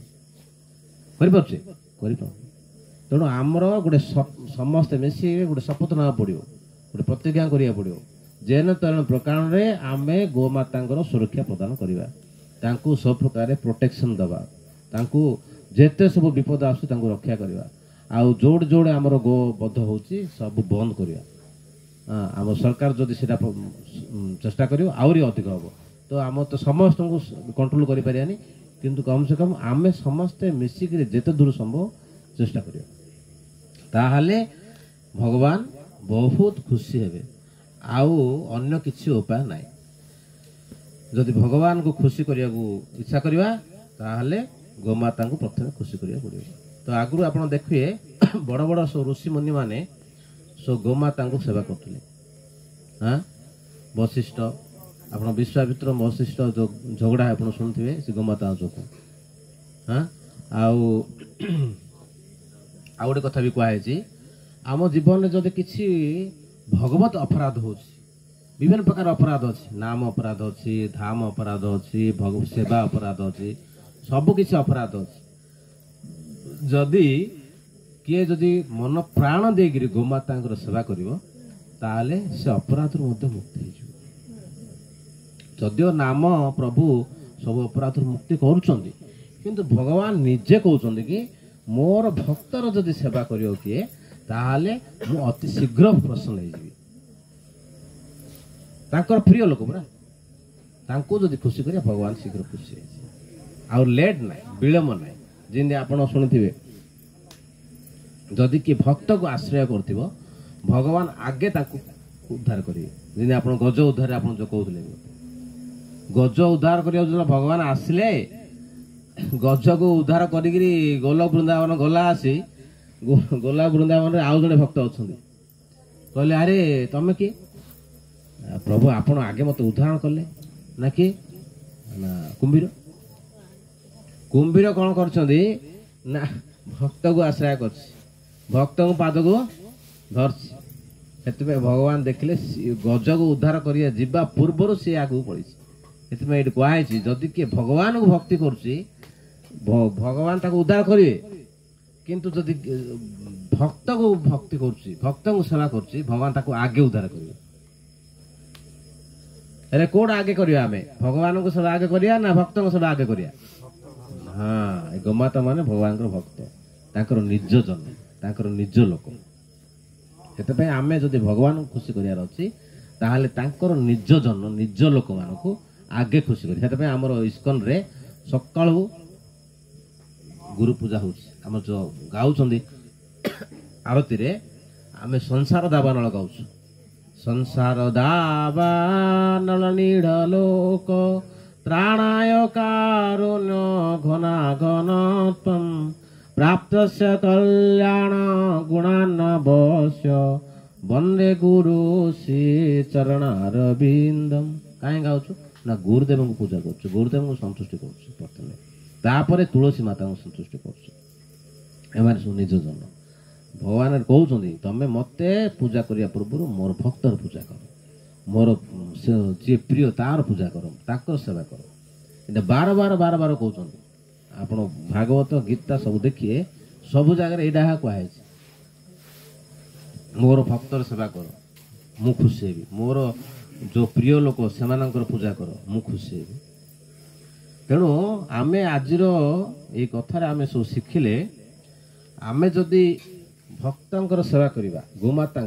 କରିପାରୁଛେ? କରିପାରୁନୁ। ତେଣୁ ଆମର ଗୋଟେ ସମସ୍ତେ ମିଶି ଗୋଟେ ଶପଥ ନେବାକୁ ପଡ଼ିବ, ଗୋଟେ ପ୍ରତିଜ୍ଞା କରିବାକୁ ପଡ଼ିବ, ଯେନ ତେନ ପ୍ରକାରରେ ଆମେ ଗୋମାତାଙ୍କର ସୁରକ୍ଷା ପ୍ରଦାନ କରିବା, ତାଙ୍କୁ ସବୁ ପ୍ରକାର ପ୍ରୋଟେକ୍ସନ୍ ଦେବା, ତାଙ୍କୁ ଯେତେ ସବୁ ବିପଦ ଆସୁଛି ତାଙ୍କୁ ରକ୍ଷା କରିବା, ଆଉ ଯୋଉଠି ଯୋଉଠି ଆମର ଗୋବଧ ହେଉଛି ସବୁ ବନ୍ଦ କରିବା। ଆମ ସରକାର ଯଦି ସେଇଟା ଚେଷ୍ଟା କରିବ ଆହୁରି ଅଧିକ ହେବ। ତ ଆମ ତ ସମସ୍ତଙ୍କୁ କଣ୍ଟ୍ରୋଲ କରିପାରିବାନି, କିନ୍ତୁ କମ୍ ସେ କମ୍ ଆମେ ସମସ୍ତେ ମିଶିକିରି ଯେତେ ଦୂର ସମ୍ଭବ ଚେଷ୍ଟା କରିବା, ତାହେଲେ ଭଗବାନ ବହୁତ ଖୁସି ହେବେ। ଆଉ ଅନ୍ୟ କିଛି ଉପାୟ ନାହିଁ। ଯଦି ଭଗବାନଙ୍କୁ ଖୁସି କରିବାକୁ ଇଚ୍ଛା କରିବା ତାହେଲେ ଗୋମାତାଙ୍କୁ ପ୍ରଥମେ ଖୁସି କରିବାକୁ ପଡ଼ିବ। ତ ଆଗରୁ ଆପଣ ଦେଖିବେ ବଡ଼ ବଡ଼ ସବୁ ଋଷିମୁନି ମାନେ ସବୁ ଗୋମାତାଙ୍କୁ ସେବା କରୁଥିଲେ। ବଶିଷ୍ଠ, ଆପଣ ବିଶ୍ୱାମିତ୍ର ବଶିଷ୍ଠ ଯୋଉ ଝଗଡ଼ା ଆପଣ ଶୁଣିଥିବେ, ସେ ଗୋମାତା ଯୋଗୁଁ। ଆଉ ଗୋଟେ କଥା ବି କୁହାଯାଇଛି, ଆମ ଜୀବନରେ ଯଦି କିଛି ଭଗବତ ଅପରାଧ ହେଉଛି, ବିଭିନ୍ନ ପ୍ରକାର ଅପରାଧ ଅଛି, ନାମ ଅପରାଧ ଅଛି, ଧାମ ଅପରାଧ ଅଛି, ସେବା ଅପରାଧ ଅଛି, ସବୁ କିଛି ଅପରାଧ ଅଛି। ଯଦି କିଏ ଯଦି ମନ ପ୍ରାଣ ଦେଇକିରି ଗୋମାତାଙ୍କର ସେବା କରିବ ତାହେଲେ ସେ ଅପରାଧରୁ ମଧ୍ୟ ମୁକ୍ତି ହେଇଯିବ। ଯଦିଓ ନାମ ପ୍ରଭୁ ସବୁ ଅପରାଧରୁ ମୁକ୍ତି କରୁଛନ୍ତି, କିନ୍ତୁ ଭଗବାନ ନିଜେ କହୁଛନ୍ତି କି ମୋର ଭକ୍ତର ଯଦି ସେବା କରିବ କିଏ ତାହେଲେ ମୁଁ ଅତି ଶୀଘ୍ର ପ୍ରସନ୍ନ ହେଇଯିବି। ତାଙ୍କର ପ୍ରିୟ ଲୋକ ପୁରା, ତାଙ୍କୁ ଯଦି ଖୁସି କରିବା ଭଗବାନ ଶୀଘ୍ର ଖୁସି ହେଇଯିବେ। ଆଉ ଲେଟ୍ ନାହିଁ, ବିଳମ୍ବ ନାହିଁ। ଯେମିତି ଆପଣ ଶୁଣିଥିବେ, ଯଦି କିଏ ଭକ୍ତକୁ ଆଶ୍ରୟ କରୁଥିବ ଭଗବାନ ଆଗେ ତାକୁ ଉଦ୍ଧାର କରିବେ। ଯେମିତି ଆପଣ ଗଜ ଉଦ୍ଧାର ଆପଣ ଯୋଉ କହୁଥିଲେ, ଗଜ ଉଦ୍ଧାର କରିବାକୁ ଯେତେବେଳେ ଭଗବାନ ଆସିଲେ, ଗଜକୁ ଉଦ୍ଧାର କରିକିରି ଗୋଲ ବୃନ୍ଦାବନ ଗଲା ଆସି ଗୋଲା ବୃନ୍ଦାବନରେ ଆଉ ଜଣେ ଭକ୍ତ ଅଛନ୍ତି, କହିଲେ ଆରେ ତମେ କିଏ? ପ୍ରଭୁ ଆପଣ ଆଗେ ମତେ ଉଦ୍ଧାର କଲେ। ନା କିଏ? ନା କୁମ୍ଭୀର। କୁମ୍ଭୀର କ'ଣ କରିଛନ୍ତି ନା ଭକ୍ତକୁ ଆଶ୍ରୟ କରିଛି, ଭକ୍ତଙ୍କ ପାଦକୁ ଧରିଛି। ସେଥିପାଇଁ ଭଗବାନ ଦେଖିଲେ ଗଜକୁ ଉଦ୍ଧାର କରିବା ଯିବା ପୂର୍ବରୁ ସିଏ ଆଗକୁ ପଳେଇଛି। ସେଥିପାଇଁ ଏଠି କୁହାହେଇଛି, ଯଦି କିଏ ଭଗବାନଙ୍କୁ ଭକ୍ତି କରୁଛି ଭଗବାନ ତାକୁ ଉଦ୍ଧାର କରିବେ, କିନ୍ତୁ ଯଦି ଭକ୍ତକୁ ଭକ୍ତି କରୁଛି, ଭକ୍ତଙ୍କୁ ସେବା କରୁଛି, ଭଗବାନ ତାକୁ ଆଗେ ଉଦ୍ଧାର କରିବେ। ହେଲେ କୋଉଟା ଆଗେ କରିବା? ଆମେ ଭଗବାନଙ୍କୁ ସେବା ଆଗେ କରିବା ନା ଭକ୍ତଙ୍କୁ ସେବା ଆଗେ କରିବା? ଏ ଗୋମାତା ମାନେ ଭଗବାନଙ୍କର ଭକ୍ତ, ତାଙ୍କର ନିଜ ଜନ, ତାଙ୍କର ନିଜ ଲୋକ। ସେଥିପାଇଁ ଆମେ ଯଦି ଭଗବାନଙ୍କୁ ଖୁସି କରିବାର ଅଛି ତାହେଲେ ତାଙ୍କର ନିଜ ଜନ, ନିଜ ଲୋକମାନଙ୍କୁ ଆଗେ ଖୁସି କରିବା। ସେଥିପାଇଁ ଆମର ଇସ୍କନରେ ସକାଳୁ ଗୁରୁ ପୂଜା ହଉଛି। ଆମର ଯୋଉ ଗାଉଛନ୍ତି ଆଳତୀରେ, ଆମେ ସଂସାର ଦାବାନଳ ଗାଉଛୁ। ସଂସାର ଦାବାନଳ ନୀଢ଼ ଲୋକ ତ୍ରାଣାୟ କାରୁଣ୍ୟ ଘନାଘନତ୍ୱଂ ପ୍ରାପ୍ତସ୍ୟ କଲ୍ୟାଣ ଗୁଣାନବସ୍ୟ ବନ୍ଦେ ଗୁରୁ ଶ୍ରୀ ଚରଣାରବିନ୍ଦମ୍। କାହିଁ ଗାଉଛୁ? ନା ଗୁରୁଦେବଙ୍କୁ ପୂଜା କରୁଛୁ, ଗୁରୁଦେବଙ୍କୁ ସନ୍ତୁଷ୍ଟି କରୁଛୁ ପ୍ରଥମେ। तापर तुलसी माता को संतुष्ट कर निज जन भगवान कहते तमें मत पूजा करने पूर्व मोर भक्तर पूजा कर मोर जी प्रिय तार पूजा कर ताकर सेवा कर ये बार बार बार बार कहते आप भागवत गीता सब देखिए सब जगह यहाँ कहुई मोर भक्तर सेवा कर मु खुशी हेबी मोर जो प्रिय लोक से पूजा कर मु खुशी हेबी तेणु आमे आजिर ये कथार आमे सब शिखिले आमे जदि भक्तर सेवा करवा गोमाता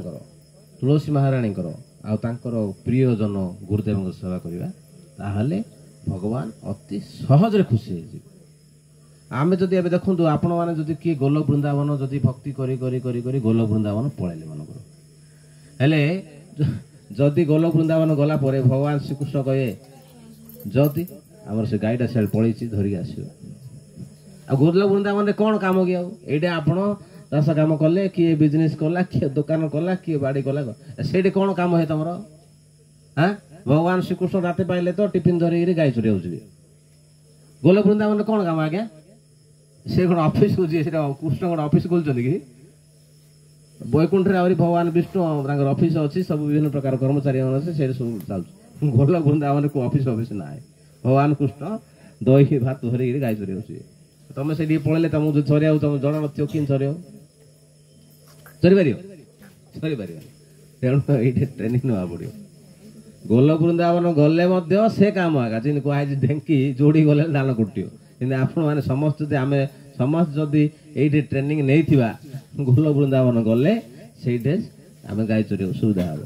तुलसी महाराणी प्रिय जन गुरुदेव सेवा करवा ताहले भगवान अति सहज खुशी हो आमे जदि एबे देखंतु आपण माने जदि किए गोलोक वृंदावन जदि भक्ति करी करी करी करी गोलोक वृंदावन पळैले मनकर हेले जदि गोलोक वृंदावन गला परे भगवान श्रीकृष्ण कहे जदि आमर से गाईटा से पळैछि धरि आसियो आ गोलोक वृंदावन रे कोन काम कि एडे आपण चाष काम कले किए बिजनेस कला किए दुकान कला किए बाड़ी कला सेठी कोन काम है तमरो हां भगवान श्रीकृष्ण राते पाइले तो टिफिन धरि गाई चोरी होउछि गोलोक वृंदावन रे कोन काम आज्ञा से कौन ऑफिस को जी कृष्ण कौन ऑफिस खोलते कि बैकुंठ आहरी भगवान विष्णु ऑफिस अच्छी सब विभिन्न प्रकार कर्मचारी अच्छे से सब चलुँ गोलोक वृंदावन को ऑफिस ऑफिस ना भगवान कृष्ण दही भात धरिक गाई चरी तुम से पड़े तुमको चरिया तुम जना नथियो कि चरी पार तेणु ये ट्रेनिंग ना पड़ो गोलोक वृंदावन गले से काम आगा जी कहुई ढेंकी जोड़ी गले दान कुटियो कि आपण मैंने समस्त आम समस्त जदि ये ट्रेनिंग नहीं थिबा गोलोक वृंदावन गले से आम गाई चोरी सुविधा हम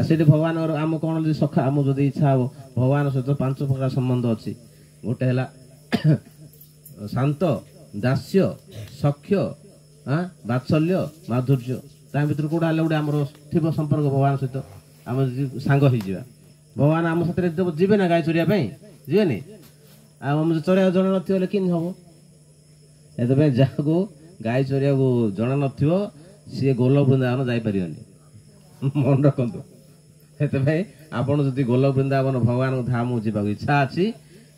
से भगवान आम कौन सखा आम जब इच्छा हम भगवान सहित 5 प्रकार संबंध अच्छी गोटे है शांत दास्य सख्य बात्सल्य माधुर्य ता भर कौटा गोटे आम थी संपर्क भगवान सहित आम सांग हो भगवान आम साथ जीवे ना गाई चोरिया जीवे आम चरिया जना न कि हम ये जहाँ को गाई चरिया को जना न सी गोलोक वृंदावन जापर मन रखु से आपड़ जब गोलोक वृंदावन भगवान धाम जावाक इच्छा अच्छी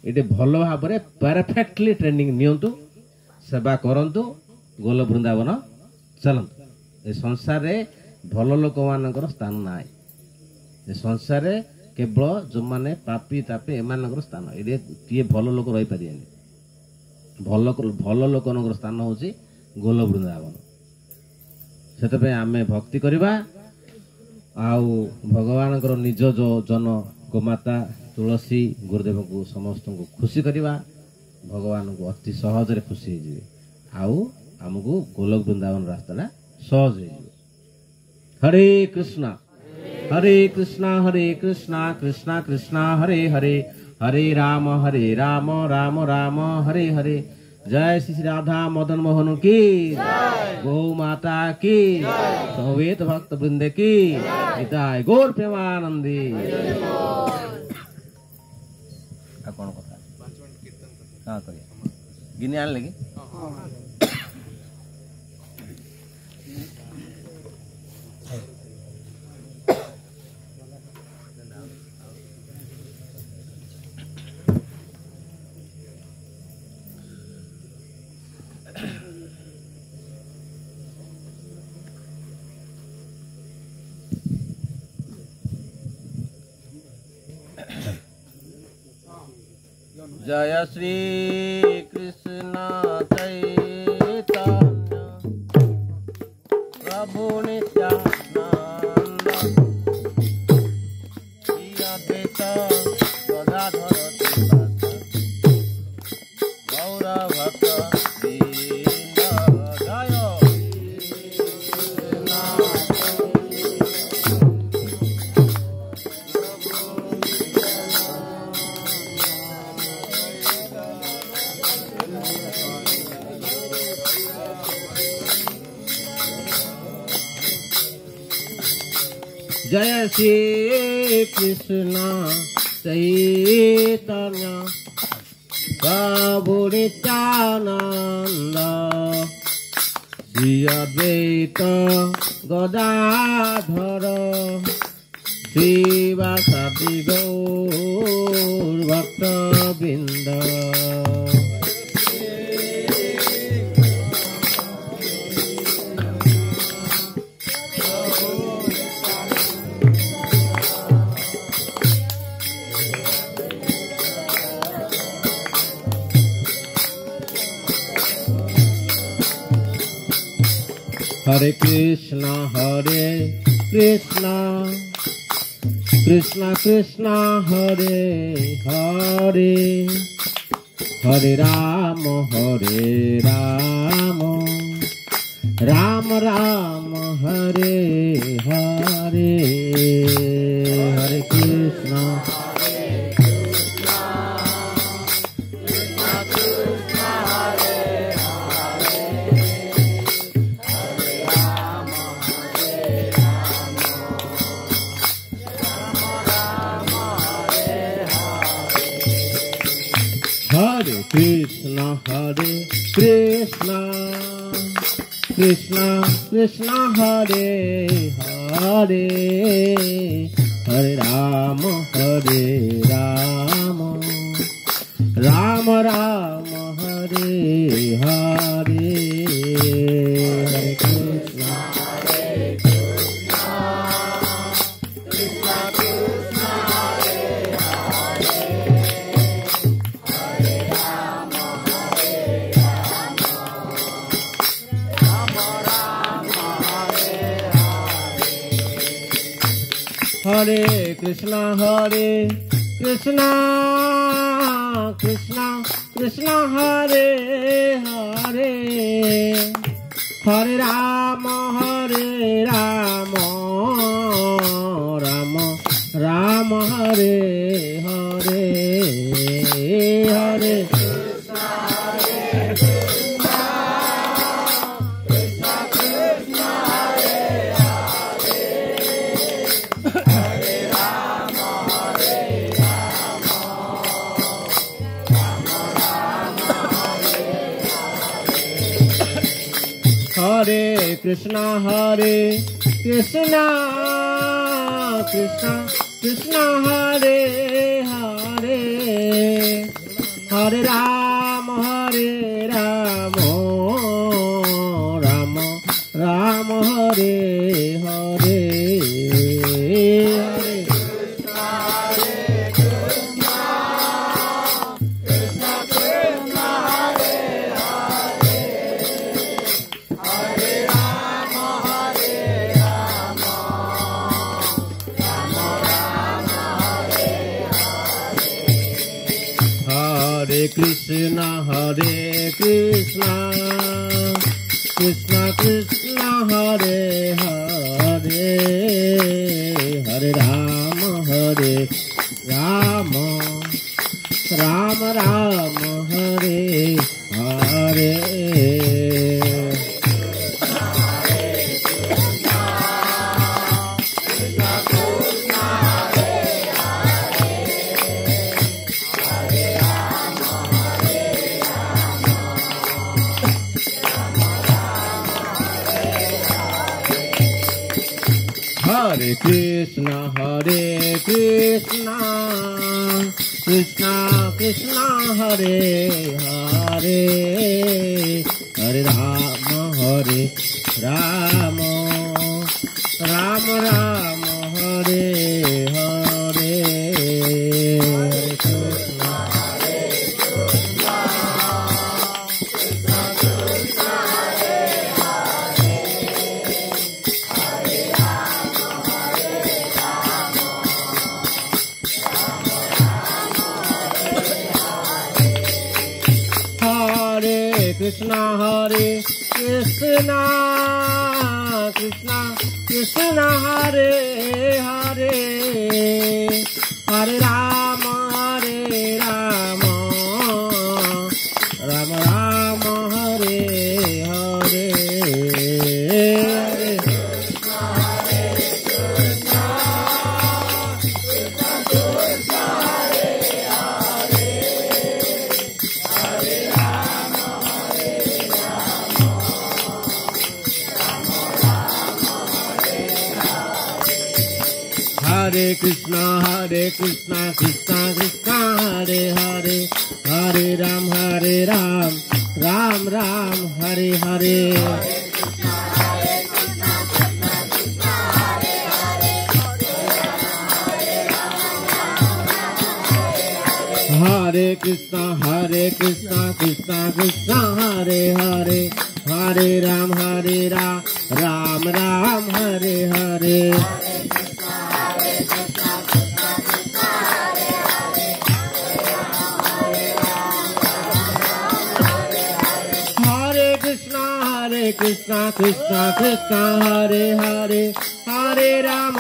ये भल भाव में परफेक्टली ट्रेनिंग नियंतु सेवा करंतु गोलोक वृंदावन चलतु ए संसार रे भल लोक मान स्थान ना संसार रे केवल जो माने पापी तापी एम स्थान ये किए भल लोक रही पारे भल लोक स्थान हूँ गोलोक वृंदावन से आम भक्ति करवा आउ भगवान निज जो जन गोमाता तुलसी गुरुदेव को समस्त को खुशी करवा भगवान को अति सहज खुशी हो आमको गोलोक वृंदावन रास्ता सहज हो हरे कृष्णा कृष्णा कृष्णा कृष्णा हरे हरे हरे राम राम राम हरे हरे जय श्री राधा मदन मोहन की गौ माता की सवेत भक्त वृंद की हिताय गौर प्रेमानंदी कौन कथा गिनी आन लगी जय श्री कृष्ण चैतन्य प्रभु नित्यानंद श्री अद्वैत गदाधर गौर भक्त वृंद जय जय श्री कृष्ण चैतन्य प्रभु नित्यानंद श्री अद्वैत गदाधर श्रीवासादि गौर भक्त वृंद। Hare Krishna, Krishna Krishna, Hare Hare, Hare Rama, Rama Rama, Hare Hare. Hare Krishna, Hare Krishna, Krishna Krishna, Hare Hare, Hare Rama, Rama Rama, Hare Hare. Hare Krishna, Hare Krishna, Krishna Krishna, Hare Hare, Hare Rama, Rama Rama, Hare Hare. Hare Hare Krishna, Krishna Krishna, Hare Hare, Hare Rama, Rama Rama, Hare Hare. Hare Krishna, Krishna Krishna, Hare Hare, Hare Rama, Rama Rama, Hare Hare. Hare Krishna, Krishna Krishna, Hare Hare, Hare Rama, Rama Rama, Hare Hare. Hare Krishna, Krishna, Krishna Krishna, Hare Hare, Hare Rama, Rama Rama, Hare Hare. Hare Krishna, Krishna Krishna, Hare Hare, Hare Ram, Ram Ram, Hare Hare. Hare Hare Krishna, Krishna Krishna, Hare Hare, Hare Ram, Ram Ram, Hare Hare. Krishna Krishna Krishna, Hare Hare, Hare Ram,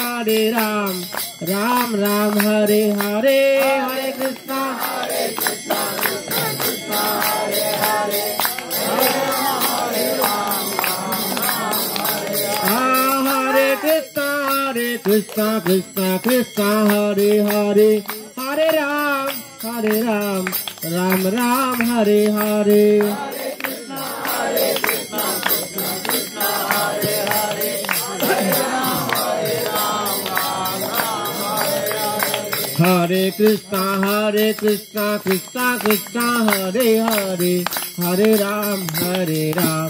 Ram Ram, Hare Hare. Hare Krishna, Krishna Krishna, Hare Hare, Hare Ram, Hare Krishna, Krishna Krishna, Hare Hare, Hare Ram, Ram Ram, Hare Hare. Hare Krishna, Krishna Krishna, Hare Hare, Hare Ram,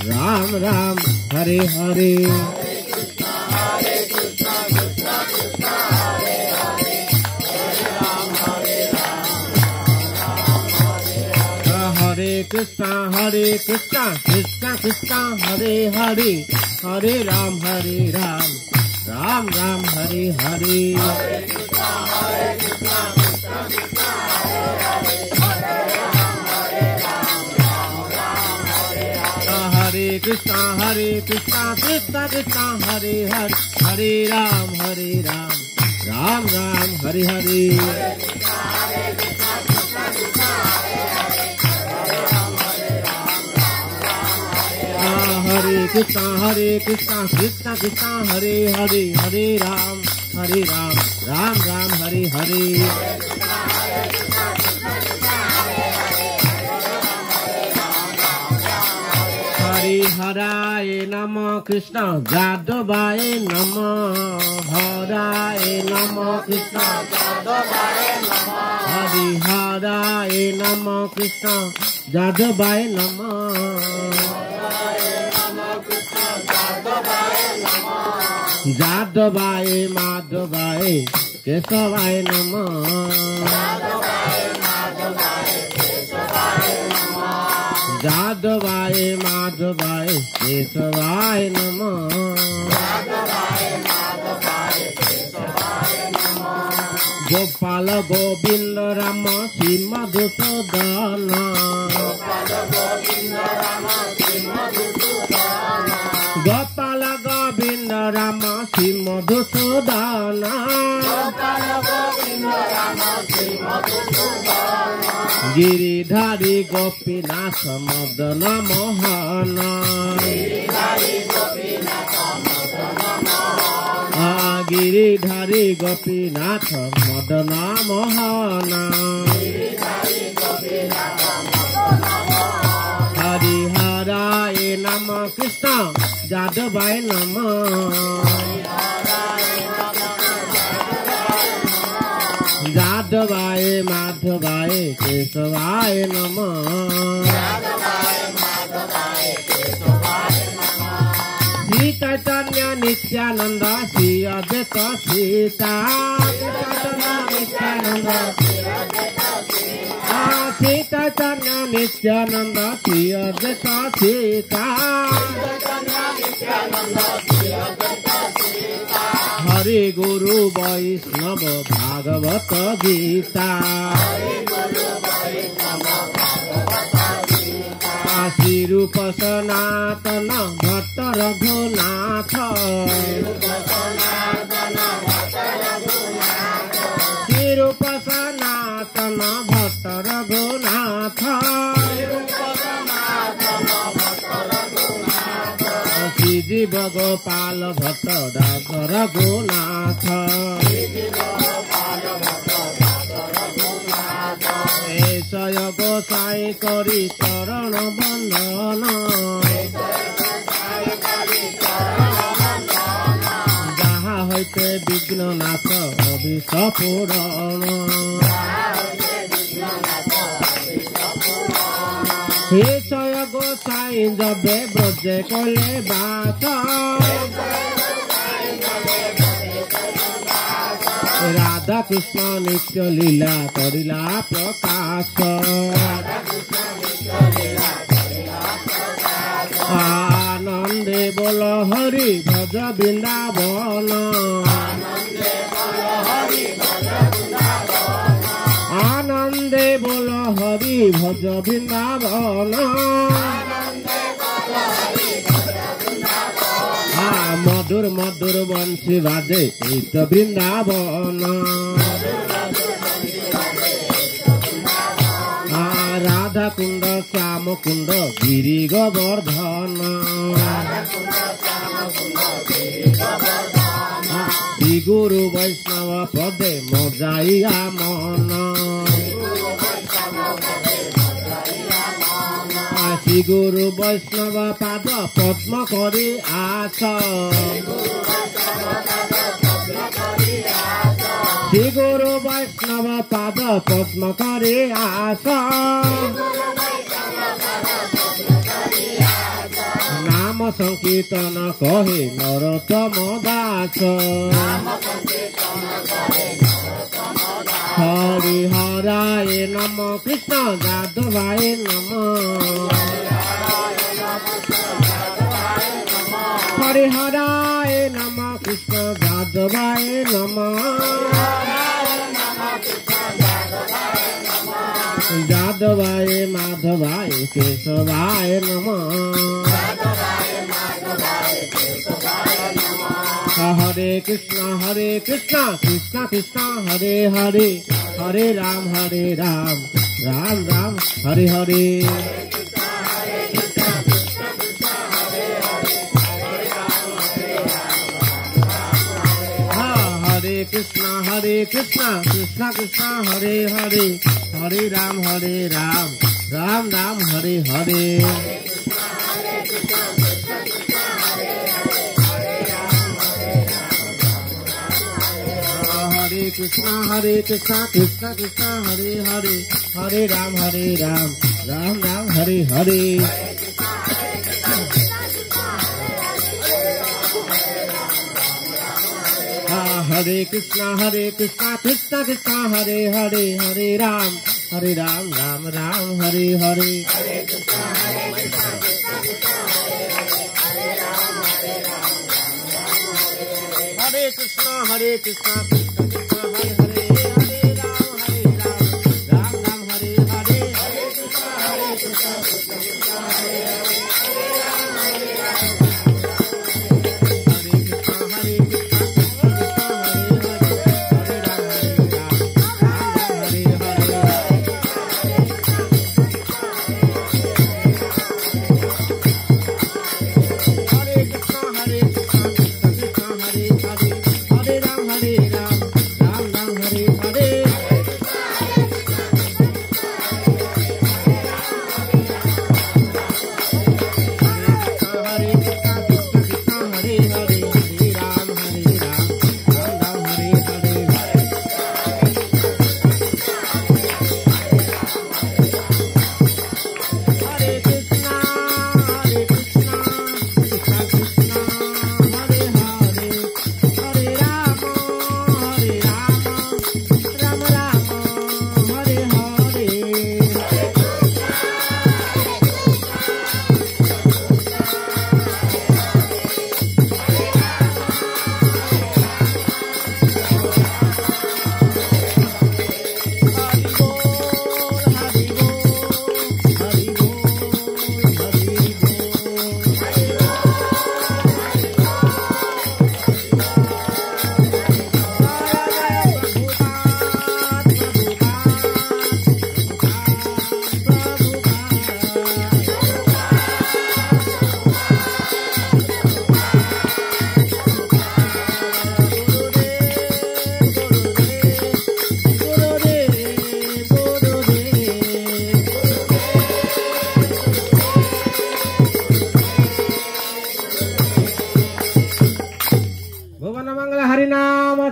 Ram Ram, Hare Hare. Hare Krishna, Krishna Krishna, Hare Hare, Hare Ram, Ram Ram, Hare Hare. Hare Krishna, Krishna Krishna, Hare Hare, Hare Ram, Ram Ram, Hare Hare. Hare Krishna, Krishna Krishna, Hare Hare, Hare Ram, Ram Ram, Hare Hare. Hare Haraye Namo Krishna Jadavaye Namo. Haraye Namo Krishna Jadavaye Namo. Hare Haraye Namo Krishna Jadavaye Namo. Jadavaye Madhavaye Kesavaye Namo. Jadavaye Madhavaye Kesavaye Namo. Gopala Govinda Rama Madhusudana. Gopala Govinda Rama Madhusudana. Giridhari Gopinath Madana Mohana. Giridhari Gopinath Madana Mohana. Hare Haraye Namo Krishna Jadavaye Namo. Jadavaye Madhavaye Kesavaye Namo. Sri Chaitanya Nityananda Sri Advaita Sita. Sri Chaitanya Nityananda Sri Advaita Sita. Hare Guru Vaishnava Bhagavata Gita. Sri Rupa Sanatana Bhatta Raghunatha. Sri Rupa Sanatana Bhatta Raghunatha. Sri Jiva Gopala Bhatta Dasa Raghunatha. Esaya Gosai Kori Charana Bandhana. Jaha hoite Vigna Natha Abhisa Purana. Esaya Gosai Jabe Broje Kole Basa. Radha Krishna नित्य लीला करिला प्रकाश आनंदे बोल हरि भज वृंदावन आनंदे बोल हरि भज वृंदावन मधुर मधुर बंशी बाजे चित्त वृंदावन राधा कुंड श्याम कुंड गिरी गोवर्धन श्री गुरु वैष्णव पदे मजाइया मन श्री गुरु वैष्णव पाद पद्म करी आस श्री गुरु वैष्णव पाद पद्म करी आस नाम संकीर्तन कहे नरोत्तम दास हरि हराय नम कृष्ण जादवाय नम हरि हराय नम कृष्ण जादवाय नम जादवाय माधवाय केशवाय नम हरे कृष्ण कृष्ण कृष्ण हरे हरे हरे राम राम राम हरे हरे हरे कृष्ण कृष्ण कृष्ण हरे हरे हरे राम राम राम हरे हरे हरे कृष्ण कृष्ण कृष्ण हरे हरे हरे राम राम राम हरे हरे हरे कृष्ण कृष्ण कृष्ण हरे हरे हरे राम राम राम हरे हरे हरे कृष्ण कृष्ण कृष्ण हरे हरे हरे राम राम राम हरे हरे हरे कृष्ण कृष्ण हरे हरे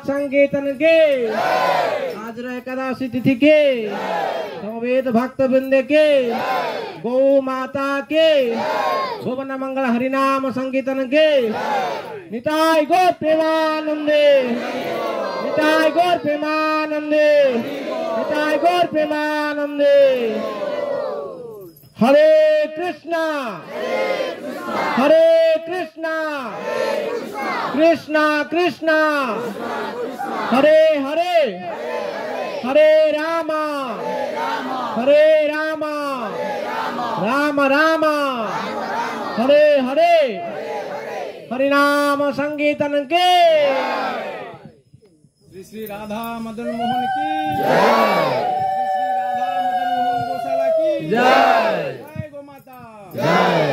संकीर्तन के आज एकादशी तिथि के समवेत भक्त वृंद के गौ माता के भुवन मंगल हरिनाम संकीर्तन के निताय गो प्रेमानंदे निताय गौर प्रेमानंदे, निताय गौर प्रेमानंदे। हरे कृष्णा, हरे कृष्णा, कृष्णा कृष्णा, हरे हरे, हरे रामा, हरे रामा, राम राम, हरे हरे, हरि नाम संकीर्तन के। श्री श्री राधा मदन मोहन की जय, श्री श्री राधा मदन मोहन गौशाला की जय, जय गो माता जय।